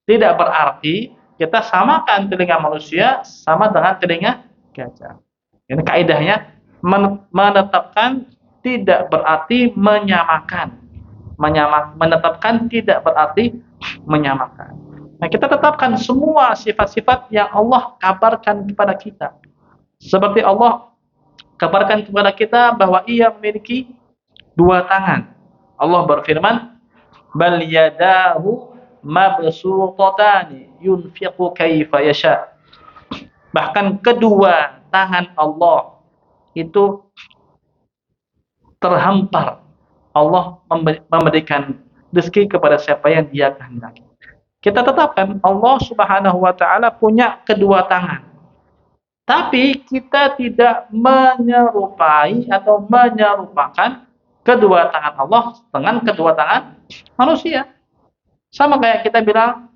Tidak berarti kita samakan telinga manusia sama dengan telinga gajah. Ini kaidahnya, menetapkan tidak berarti menyamakan. Menetapkan tidak berarti menyamakan. Nah, kita tetapkan semua sifat-sifat yang Allah kabarkan kepada kita. Seperti Allah kabarkan kepada kita bahwa Ia memiliki dua tangan. Allah berfirman, "Bal yadahu mabsutatani yunfiqu kaifa yasha." Bahkan kedua tangan Allah itu terhampar. Allah memberikan rezeki kepada siapa yang Dia kehendaki. Kita tetapkan Allah Subhanahu wa taala punya kedua tangan. Tapi kita tidak menyerupai atau menyerupakan kedua tangan Allah dengan kedua tangan manusia. Sama kayak kita bilang,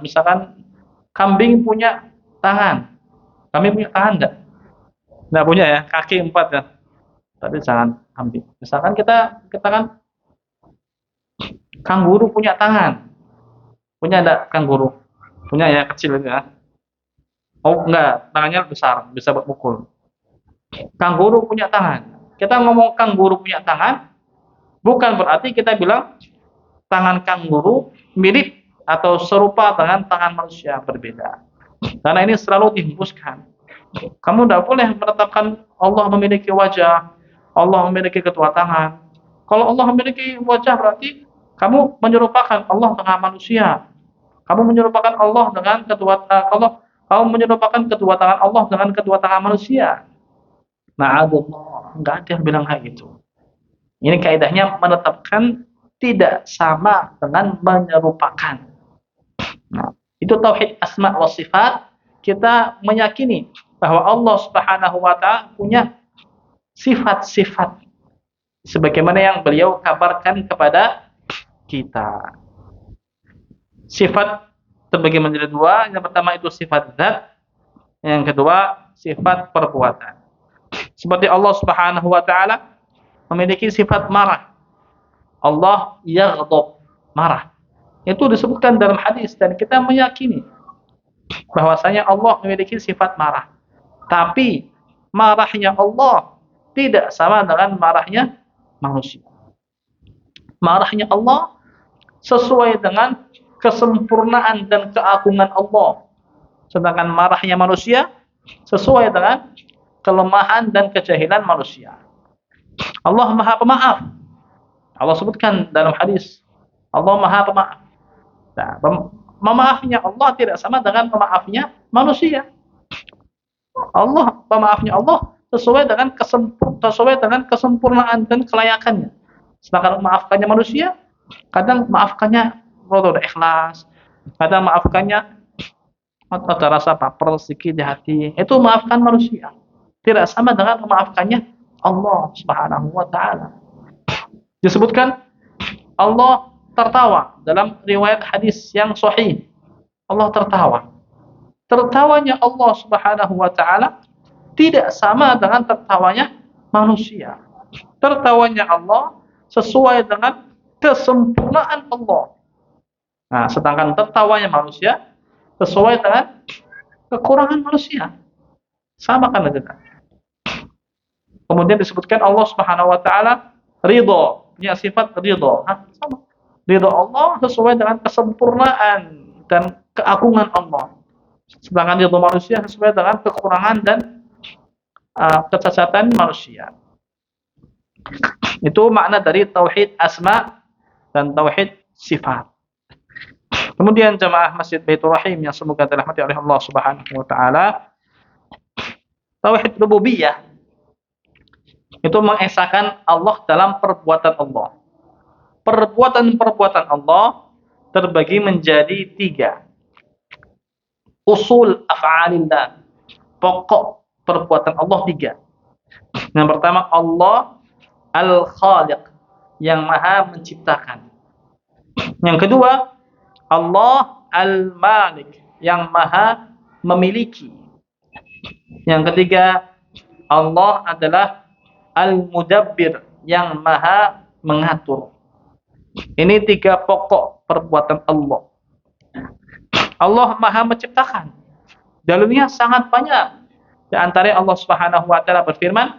misalkan kambing punya tangan. Kambing punya tangan enggak? Enggak punya ya, kaki 4 ya. Tapi jangan kambing. Misalkan kita kan kanguru punya tangan. Punya enggak kanguru? Punya ya, kecil itu ya. Oh enggak, tangannya besar, bisa buat pukul. Kanguru punya tangan. Kita ngomong kanguru punya tangan, bukan berarti kita bilang tangan kanguru mirip atau serupa dengan tangan manusia, berbeda. Karena ini selalu dihembuskan. Kamu tidak boleh menetapkan Allah memiliki wajah, Allah memiliki kedua tangan. Kalau Allah memiliki wajah berarti kamu menyerupakan Allah dengan manusia. Kamu menyerupakan Allah dengan kamu menyerupakan kedua tangan Allah dengan kedua tangan manusia. Ma'adullah, enggak ada yang bilang kayak gitu. Ini kaidahnya menetapkan tidak sama dengan menyerupakan. Nah, itu tauhid asma wa sifat. Kita meyakini bahwa Allah Subhanahu wa taala punya sifat-sifat sebagaimana yang beliau kabarkan kepada kita. Sifat terbagi menjadi dua. Yang pertama itu sifat zat, yang kedua sifat perbuatan. Seperti Allah Subhanahu wa taala memiliki sifat marah. Allah yaghdab, marah. Itu disebutkan dalam hadis dan kita meyakini bahwasanya Allah memiliki sifat marah. Tapi marahnya Allah tidak sama dengan marahnya manusia. Marahnya Allah sesuai dengan kesempurnaan dan keagungan Allah. Sedangkan marahnya manusia sesuai dengan kelemahan dan kejahilan manusia. Allah Maha Pemaaf. Allah sebutkan dalam hadis, Allah Maha Pemaaf. Nah, pemaafnya Allah tidak sama dengan pemaafnya manusia. Pemaafnya Allah sesuai dengan kesempurnaan dan kelayakannya. Sedangkan memaafkannya manusia, kadang maafkannya rada ikhlas, kadang maafkannya ada rasa baper sedikit di hati. Itu maafkan manusia. Tidak sama dengan memaafkannya Allah Subhanahu wa taala. Disebutkan Allah tertawa dalam riwayat hadis yang sahih. Allah tertawa. Tertawanya Allah Subhanahu wa taala tidak sama dengan tertawanya manusia. Tertawanya Allah sesuai dengan kesempurnaan Allah. Nah, sedangkan tertawanya manusia sesuai dengan kekurangan manusia. Sama kan kita. Kemudian disebutkan Allah Subhanahu wa taala ridha, punya sifat ridha. Sama. Ridha Allah sesuai dengan kesempurnaan dan keagungan Allah. Sedangkan ridha manusia sesuai dengan kekurangan dan kecacatan manusia. Itu makna dari tauhid asma dan tauhid sifat. Kemudian jamaah Masjid Baitur Rahim yang semoga dirahmati oleh Allah Subhanahu wa taala, tauhid rububiyah itu mengesahkan Allah dalam perbuatan Allah. Perbuatan-perbuatan Allah terbagi menjadi 3. Usul af'alillah, pokok perbuatan Allah 3. Yang pertama, Allah Al-Khaliq, yang maha menciptakan. Yang kedua, Allah Al-Malik, yang maha memiliki. Yang ketiga, Allah adalah Al-Mudabbir, yang maha mengatur. Ini 3 pokok perbuatan Allah. Allah maha menciptakan. Dalilnya sangat banyak. Di antaranya Allah Subhanahu wa taala berfirman,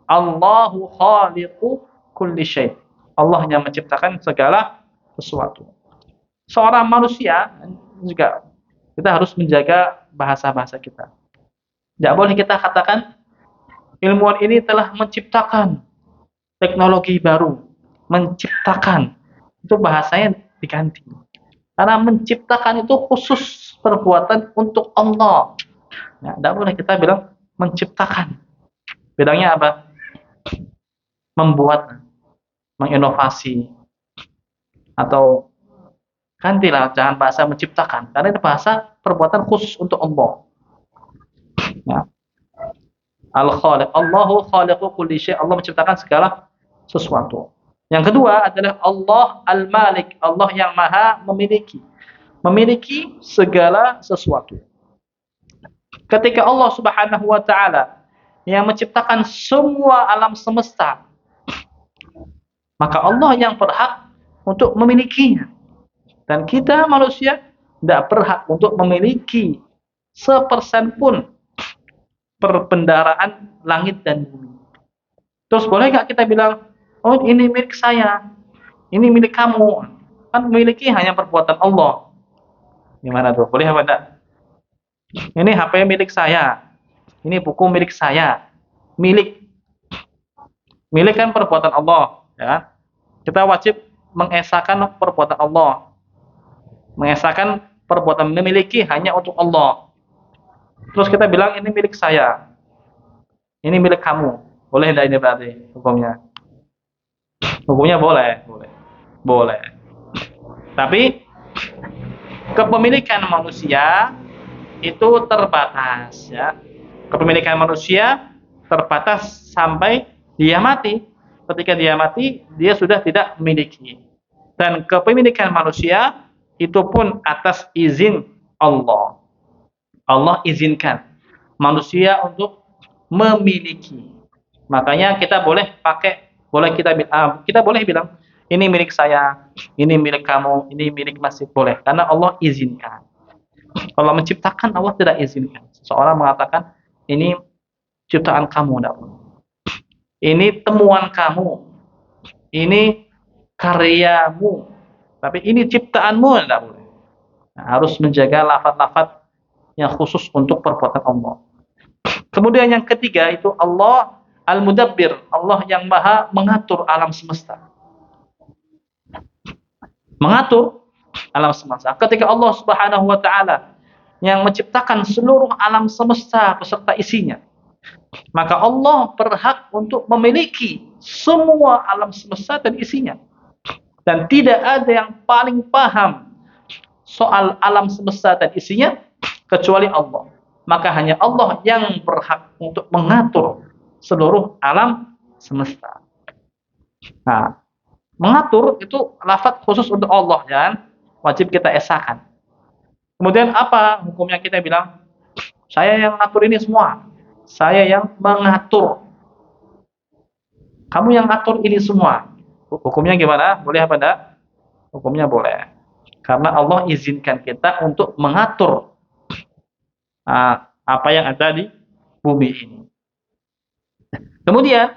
Allahu khaliqu kulli syai'. Allah yang menciptakan segala sesuatu. Seorang manusia juga kita harus menjaga bahasa-bahasa kita. Tidak boleh kita katakan ilmuwan ini telah menciptakan teknologi baru, menciptakan. Itu bahasanya diganti. Karena menciptakan itu khusus perbuatan untuk Allah. Nah, tidak boleh kita bilang menciptakan. Bedanya apa? Membuat, menginovasi, atau gantilah, jangan bahasa menciptakan. Karena itu bahasa perbuatan khusus untuk Allah. Ya. Al-Khaliq, Allahu khaliqu kulli syai', Allah menciptakan segala sesuatu. Yang kedua adalah Allah Al-Malik, Allah yang maha memiliki. Memiliki segala sesuatu. Ketika Allah Subhanahu wa taala yang menciptakan semua alam semesta, maka Allah yang berhak untuk memilikinya. Dan kita manusia tidak berhak untuk memiliki 1% pun perbendaharaan langit dan bumi. Terus boleh nggak kita bilang, oh ini milik saya, ini milik kamu? Kan memiliki hanya perbuatan Allah. Gimana tuh? Boleh apa enggak? Ini HP milik saya, ini buku milik saya. Milik kan perbuatan Allah, ya. Kita wajib mengesahkan perbuatan Allah, mengesahkan perbuatan memiliki hanya untuk Allah. Terus kita bilang ini milik saya, ini milik kamu. Boleh tidak ini berarti hukumnya? Hukumnya boleh. Tapi kepemilikan manusia itu terbatas, ya. Kepemilikan manusia terbatas sampai dia mati. Ketika dia mati, dia sudah tidak memiliki. Dan kepemilikan manusia itu pun atas izin Allah. Allah izinkan manusia untuk memiliki. Makanya kita boleh kita boleh bilang ini milik saya, ini milik kamu, ini milik masjid, boleh. Karena Allah izinkan. Kalau menciptakan, Allah tidak izinkan. Seseorang mengatakan ini ciptaan kamu, tidak boleh. Ini temuan kamu, ini karyamu, tapi ini ciptaanmu, tidak boleh. Nah, harus menjaga lafaz-lafaz yang khusus untuk perbuatan Allah. Kemudian yang ketiga itu Allah Al-Mudabbir, Allah yang maha mengatur alam semesta. Mengatur alam semesta. Ketika Allah Subhanahu wa taala yang menciptakan seluruh alam semesta beserta isinya, maka Allah berhak untuk memiliki semua alam semesta dan isinya. Dan tidak ada yang paling paham soal alam semesta dan isinya kecuali Allah. Maka hanya Allah yang berhak untuk mengatur seluruh alam semesta. Nah, mengatur itu lafaz khusus untuk Allah, dan wajib kita esakan. Kemudian apa hukumnya? Kita bilang, saya yang mengatur ini semua. Saya yang mengatur. Kamu yang ngatur ini semua. Hukumnya gimana? Boleh apa enggak? Hukumnya boleh. Karena Allah izinkan kita untuk mengatur apa yang ada di bumi ini. Kemudian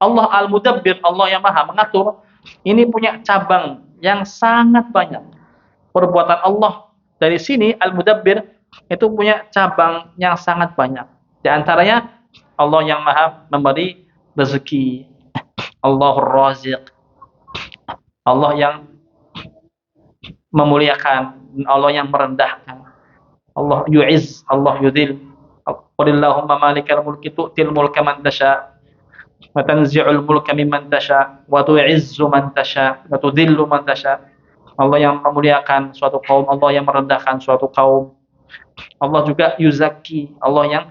Allah Al-Mudabbir, Allah yang maha mengatur, ini punya cabang yang sangat banyak. Perbuatan Allah dari sini Al-Mudabbir itu punya cabang yang sangat banyak. Di antaranya Allah yang maha memberi rezeki, Allahur Raziq, Allah yang memuliakan, Allah yang merendahkan, Allah yu'izz, Allah yudhil. Qulillahumma malikal mulki tu'til mulka man tasha wa tanzi'ul mulka mimman tasha wa tu'izzu man tasha wa tudhillu man tasha. Allah yang memuliakan suatu kaum, Allah yang merendahkan suatu kaum. Allah juga yuzaki, Allah yang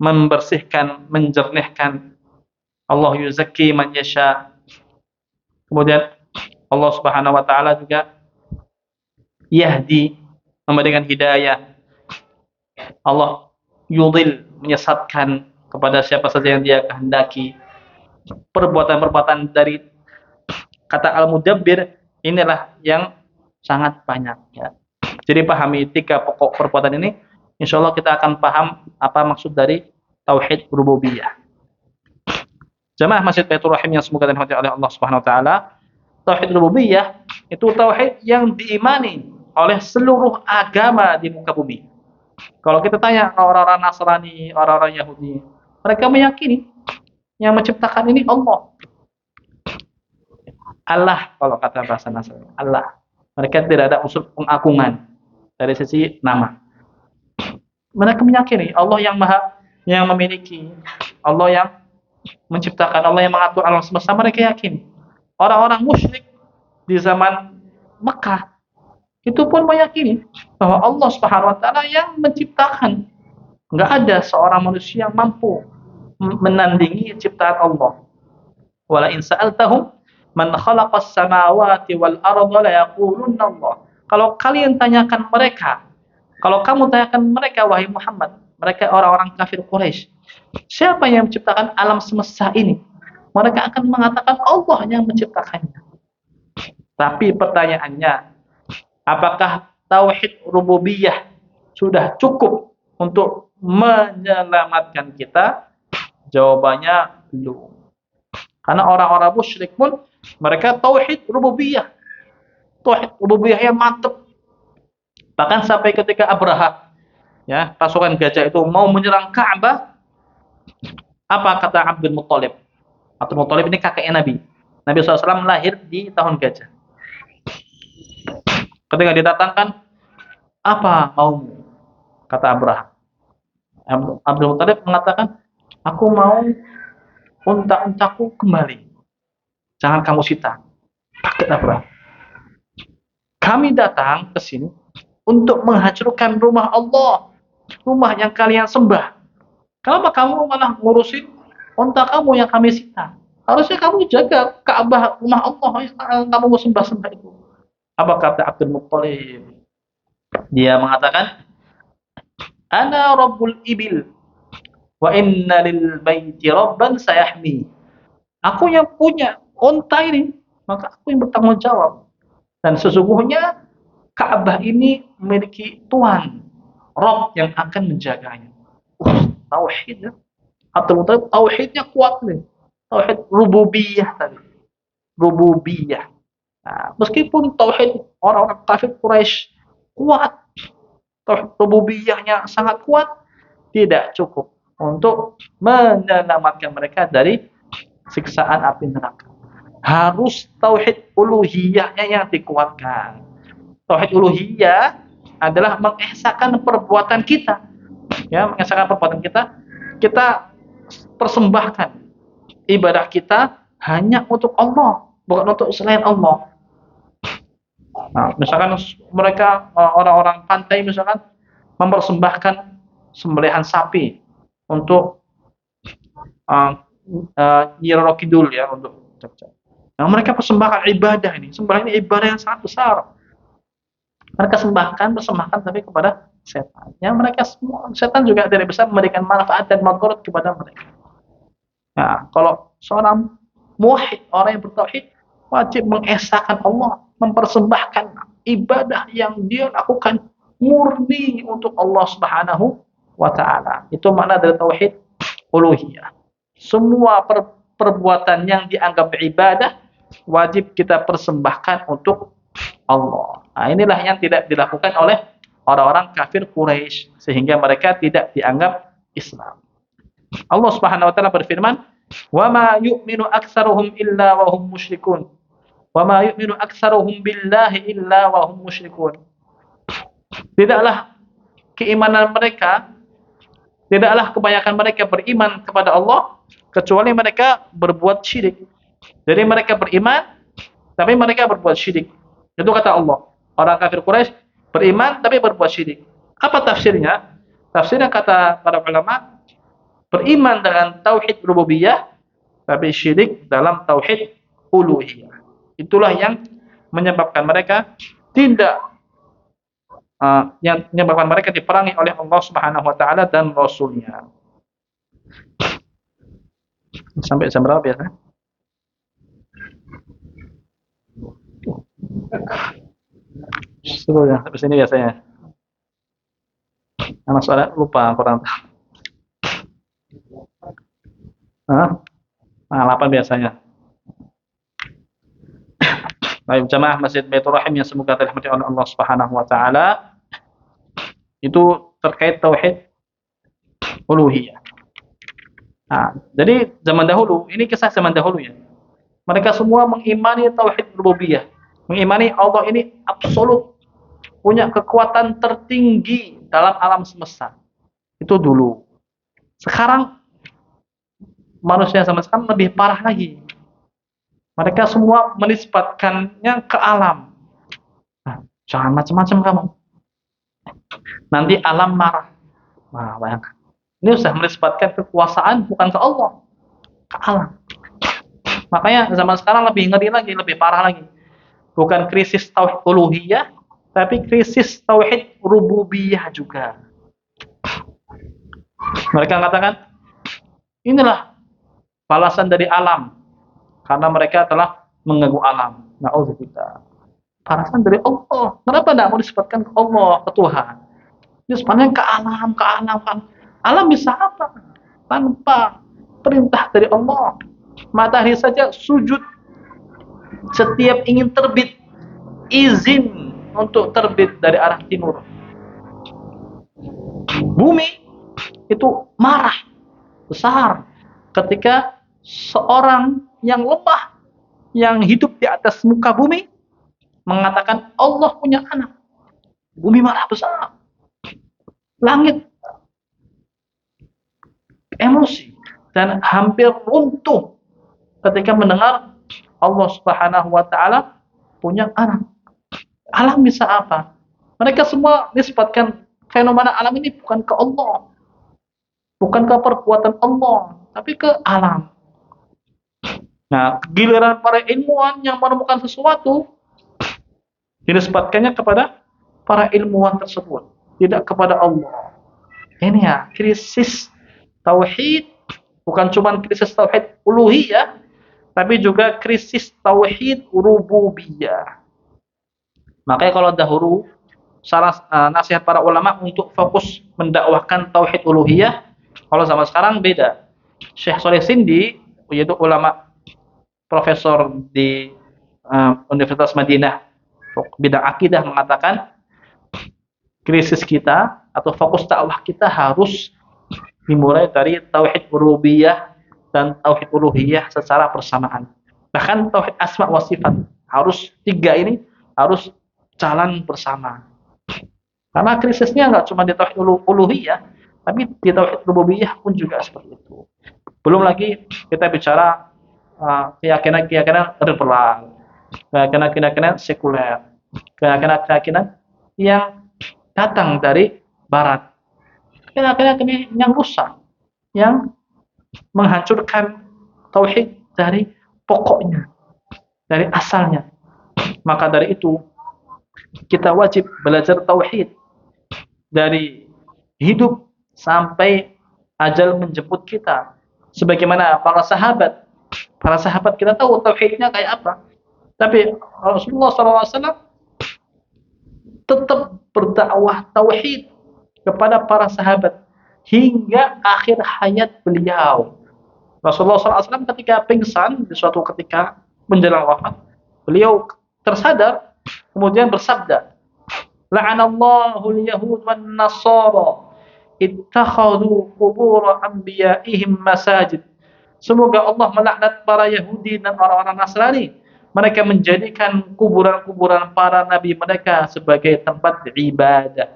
membersihkan, menjernihkan. Allah yuzaki man yasha. Kemudian Allah Subhanahu wa taala juga yahdi, memberikan hidayah. Allah yudhil, menyesatkan kepada siapa saja yang dia kehendaki. Perbuatan-perbuatan dari kata Al-Mudabbir inilah yang sangat banyak, ya. Jadi pahami tiga pokok perbuatan ini, insya Allah kita akan paham apa maksud dari tauhid rububiyah. Jamaah Masjid Baitur Rahim yang semoga dirahmati oleh Allah Subhanahu wa taala, tauhid rububiyah itu tauhid yang diimani oleh seluruh agama di muka bumi. Kalau kita tanya orang-orang Nasrani, orang-orang Yahudi, mereka meyakini yang menciptakan ini Allah. Allah, kalau kata bahasa Nasrani, Allah. Mereka tidak ada unsur pengagungan dari sisi nama. Mereka meyakini Allah yang maha, yang memiliki, Allah yang menciptakan, Allah yang mengatur alam semesta. Mereka yakin. Orang-orang musyrik di zaman Mekah itu pun meyakini bahwa Allah Subhanahu wa taala yang menciptakan. Enggak ada seorang manusia yang mampu menandingi ciptaan Allah. Wala in sa'altahum man khalaqas samawati wal arda la yaqulunna Allah. Kalau kalian tanyakan mereka, kalau kamu tanyakan mereka wahai Muhammad, mereka orang-orang kafir Quraisy, siapa yang menciptakan alam semesta ini? Mereka akan mengatakan Allah yang menciptakannya. Tapi pertanyaannya, apakah tauhid rububiyah sudah cukup untuk menyelamatkan kita? Jawabannya belum. Karena orang-orang musyrik pun mereka tauhid rububiyah. Tauhid rububiyah yang mantap. Bahkan sampai ketika Abraha, ya, pasukan gajah itu mau menyerang Ka'bah, apa kata Abdul Muttalib? Abdul Muttalib ini kakeknya Nabi. Nabi SAW lahir di tahun gajah. Ketika didatangkan, apa maumu? Kata Abraha. Abdul Muttalib mengatakan, aku mau unta-untaku kembali. Jangan kamu sita. Kaget Abraha. Kami datang ke sini untuk menghancurkan rumah Allah. Rumah yang kalian sembah. Kenapa kamu malah ngurusin unta kamu yang kami sita? Harusnya kamu jaga Ka'bah, rumah Allah yang kamu mau sembah-sembah itu. Apa kata Abdul Muttalib? Dia mengatakan, Ana Rabbul Ibil wa inna lil baiti rabban sayahmi. Aku yang punya unta ini, maka aku yang bertanggung jawab. Dan sesungguhnya Ka'bah ini memiliki Tuhan, Rabb yang akan menjaganya. Tauhid ya. Abdul Muttalib tauhidnya kuat nih. Tauhid rububiyah tadi. rububiyah. Nah, meskipun tauhid orang-orang kafir Quraisy kuat, tauhid rububiyahnya sangat kuat, tidak cukup untuk menyelamatkan mereka dari siksaan api neraka. Harus tauhid uluhiyahnya yang dikuatkan. Tauhid uluhiyah adalah mengesahkan perbuatan kita. Ya, mengesahkan perbuatan kita, kita persembahkan ibadah kita hanya untuk Allah, bukan untuk selain Allah. Nah, misalkan mereka orang-orang pantai misalkan mempersembahkan sembelihan sapi untuk Nyi Roro Kidul ya, untuk nah, mereka persembahkan ibadah ini. Sembah ini ibadah yang sangat besar. Mereka persembahkan tapi kepada setan. Ya, mereka semua setan juga tidak bisa memberikan manfaat dan madarat kepada mereka. Nah, kalau seorang muwahhid, orang yang bertauhid, wajib mengesahkan Allah, mempersembahkan ibadah yang dia lakukan murni untuk Allah Subhanahu wa taala. Itu makna dari tauhid uluhiyah. Semua perbuatan yang dianggap ibadah wajib kita persembahkan untuk Allah. Nah, inilah yang tidak dilakukan oleh orang-orang kafir Quraisy, sehingga mereka tidak dianggap Islam. Allah Subhanahu wa taala berfirman, "Wa ma yu'minu aktsaruhum illa wa hum musyrikun. Wa ma yu'minu aktsaruhum billahi illa wa hum musyrikun." Tidaklah kebanyakan mereka beriman kepada Allah kecuali mereka berbuat syirik. Jadi mereka beriman tapi mereka berbuat syirik. Itu kata Allah. Orang kafir Quraisy beriman tapi berbuat syirik. Apa tafsirnya? Tafsirnya kata para ulama, beriman dengan tauhid rububiyah tapi syirik dalam tauhid uluhiyah. Itulah yang menyebabkan mereka diperangi oleh Allah Subhanahu wa taala dan Rasul-Nya. Sampai jam berapa biasa? Seru ya, habis ini biasanya. Anak soalnya lupa kurang. 8 biasanya. Baik, jamaah Masjid Baitur Rahim yang semoga dirahmati oleh Allah Subhanahu wa taala. Itu terkait tauhid uluhiyah. Nah, jadi zaman dahulu, ini kisah zaman dahulu ya. Mereka semua mengimani tauhid rububiyah, mengimani Allah ini absolut, punya kekuatan tertinggi dalam alam semesta. Itu dulu. Sekarang manusia zaman sekarang lebih parah lagi. Mereka semua menisbatkannya ke alam. Nah, jangan macam-macam kamu. Nanti alam marah. Nah, bayangkan. Ini sudah menisbatkan kekuasaan bukan ke Allah, ke alam. Makanya zaman sekarang lebih ngeri lagi, lebih parah lagi. Bukan krisis tauhid uluhiyah, tapi krisis tauhid rububiyah juga. Mereka mengatakan, inilah balasan dari alam karena mereka telah mengganggu alam. Na'udzubillah. Balasan dari Allah. Kenapa tidak mau disebutkan ke Allah, ke Tuhan? Ini sebenarnya ke alam, kan. Alam bisa apa? Tanpa perintah dari Allah. Matahari saja sujud setiap ingin terbit, izin untuk terbit dari arah timur. Bumi itu marah besar ketika seorang yang lemah, yang hidup di atas muka bumi, mengatakan Allah punya anak. Bumi marah besar. Langit emosi dan hampir runtuh ketika mendengar Allah Subhanahu wa taala punya anak. Alam bisa apa? Mereka semua nisbatkan fenomena alam ini bukan ke Allah, bukan ke perbuatan Allah, tapi ke alam. Nah, giliran para ilmuwan yang menemukan sesuatu, dinisbatkannya kepada para ilmuwan tersebut, tidak kepada Allah. Ini ya, krisis tauhid, bukan cuma krisis tauhid uluhiyah, tapi juga krisis tauhid rububiyah. Makanya kalau dahulu salah nasihat para ulama untuk fokus mendakwahkan tauhid uluhiyah, kalau zaman sekarang beda. Syekh Shalih Sindi, yaitu ulama profesor di Universitas Madinah bidang akidah mengatakan krisis kita atau fokus dakwah kita harus dimulai dari tauhid rububiyah dan tauhid uluhiyah secara bersamaan. Bahkan tauhid asma wa sifat harus tiga ini harus jalan bersama. Karena krisisnya nggak cuma di tauhid uluhiyah, tapi di tauhid rububiyah pun juga seperti itu. Belum lagi kita bicara keyakinan-keyakinan liberal, keyakinan-keyakinan sekuler, keyakinan-keyakinan yang datang dari barat, keyakinan yang rusak, yang menghancurkan tauhid dari pokoknya, dari asalnya. Maka dari itu kita wajib belajar tauhid dari hidup sampai ajal menjemput kita. Sebagaimana para sahabat kita tahu tauhidnya kayak apa. Tapi Rasulullah SAW tetap berdakwah tauhid kepada para sahabat hingga akhir hayat beliau. Rasulullah SAW ketika pingsan di suatu ketika menjelang wafat, beliau tersadar kemudian bersabda, "La'anallahu al-yahud wan nasara ittakhadhu qubur anbiya'ihim masajid." Semoga Allah melaknat para Yahudi dan orang-orang Nasrani. Mereka menjadikan kuburan-kuburan para nabi mereka sebagai tempat ibadah.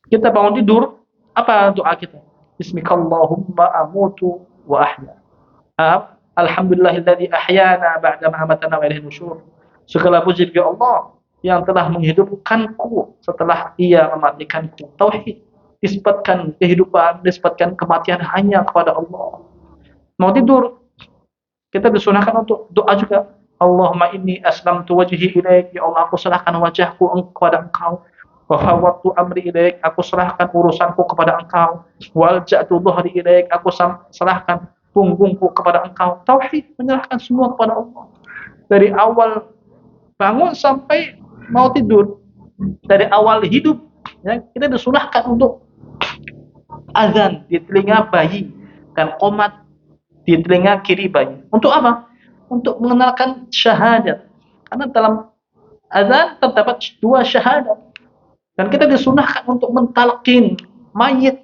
Kita bangun tidur, apa doa kita? Bismikallahumma amutu wa ahya. Alhamdulillahilladzi ahyana ba'da ma amatana wa ilaihi nusyur. Segala puji bagi Allah yang telah menghidupkanku setelah Ia mematikanku. Tauhid, nisbatkan kehidupan, nisbatkan kematian hanya kepada Allah. Mau tidur, kita disunahkan untuk doa juga. Allahumma inni aslamtu wajhi ilaik, ya Allah aku serahkan wajahku kepada Engkau. Wa fawwadtu amri ilaik, aku serahkan urusanku kepada Engkau. Wa alja'tu dhahri ilaik, aku serahkan punggungku kepada Engkau. Tauhid, menyerahkan semua kepada Allah. Dari awal bangun sampai mau tidur, dari awal hidup ya, kita disunahkan untuk azan di telinga bayi dan qomat di telinga kiri bayi. Untuk apa? Untuk mengenalkan syahadat. Karena dalam azan terdapat dua syahadat. Dan kita disunahkan untuk mentalqin mayit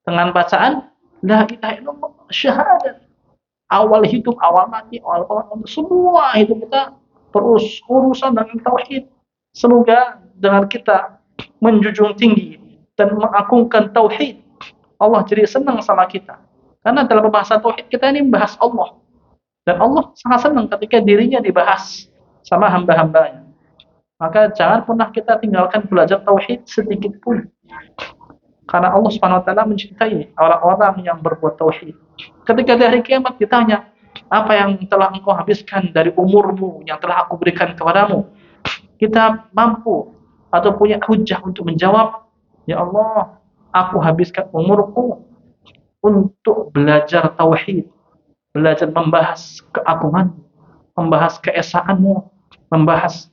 dengan bacaan la ilaha illallah, syahadat. Awal hidup, awal mati, awal semua hidup kita berurusan dengan tauhid. Semoga dengan kita menjunjung tinggi dan mengagungkan tauhid, Allah jadi senang sama kita. Karena dalam pembahasan tauhid kita ini membahas Allah. Dan Allah sangat senang ketika dirinya dibahas sama hamba-hambanya. Maka jangan pernah kita tinggalkan belajar tauhid sedikit pun. Karena Allah Subhanahu wa taala mencintai orang-orang yang berbuat tauhid. Ketika di hari kiamat ditanya, apa yang telah engkau habiskan dari umurmu yang telah aku berikan kepadamu? Kita mampu atau punya hujah untuk menjawab, ya Allah, aku habiskan umurku untuk belajar tauhid, belajar membahas keagungan, membahas keesaanmu, membahas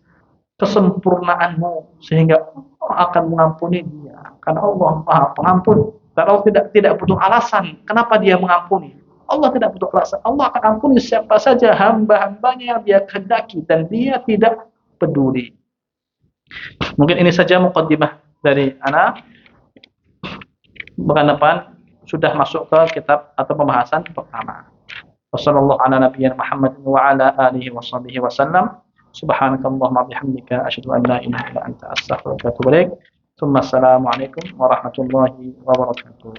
kesempurnaanmu, sehingga Allah akan mengampuni dia. Karena Allah Maha Pengampun. Dan Allah tidak butuh alasan kenapa dia mengampuni. Allah tidak butuh alasan. Allah akan ampuni siapa saja hamba-hambanya yang dia kehendaki dan dia tidak peduli. Mungkin ini saja muqaddimah dari ana. Bukan depan sudah masuk ke kitab atau pembahasan pertama. Wassallallahu ala nabiyyina Muhammad wa ala alihi washabihi wasallam. Subhanakallahumma bihamdika asyhadu an la ilaha illa anta astaghfiruka wa atubu ilaik. Assalamualaikum warahmatullahi wabarakatuh.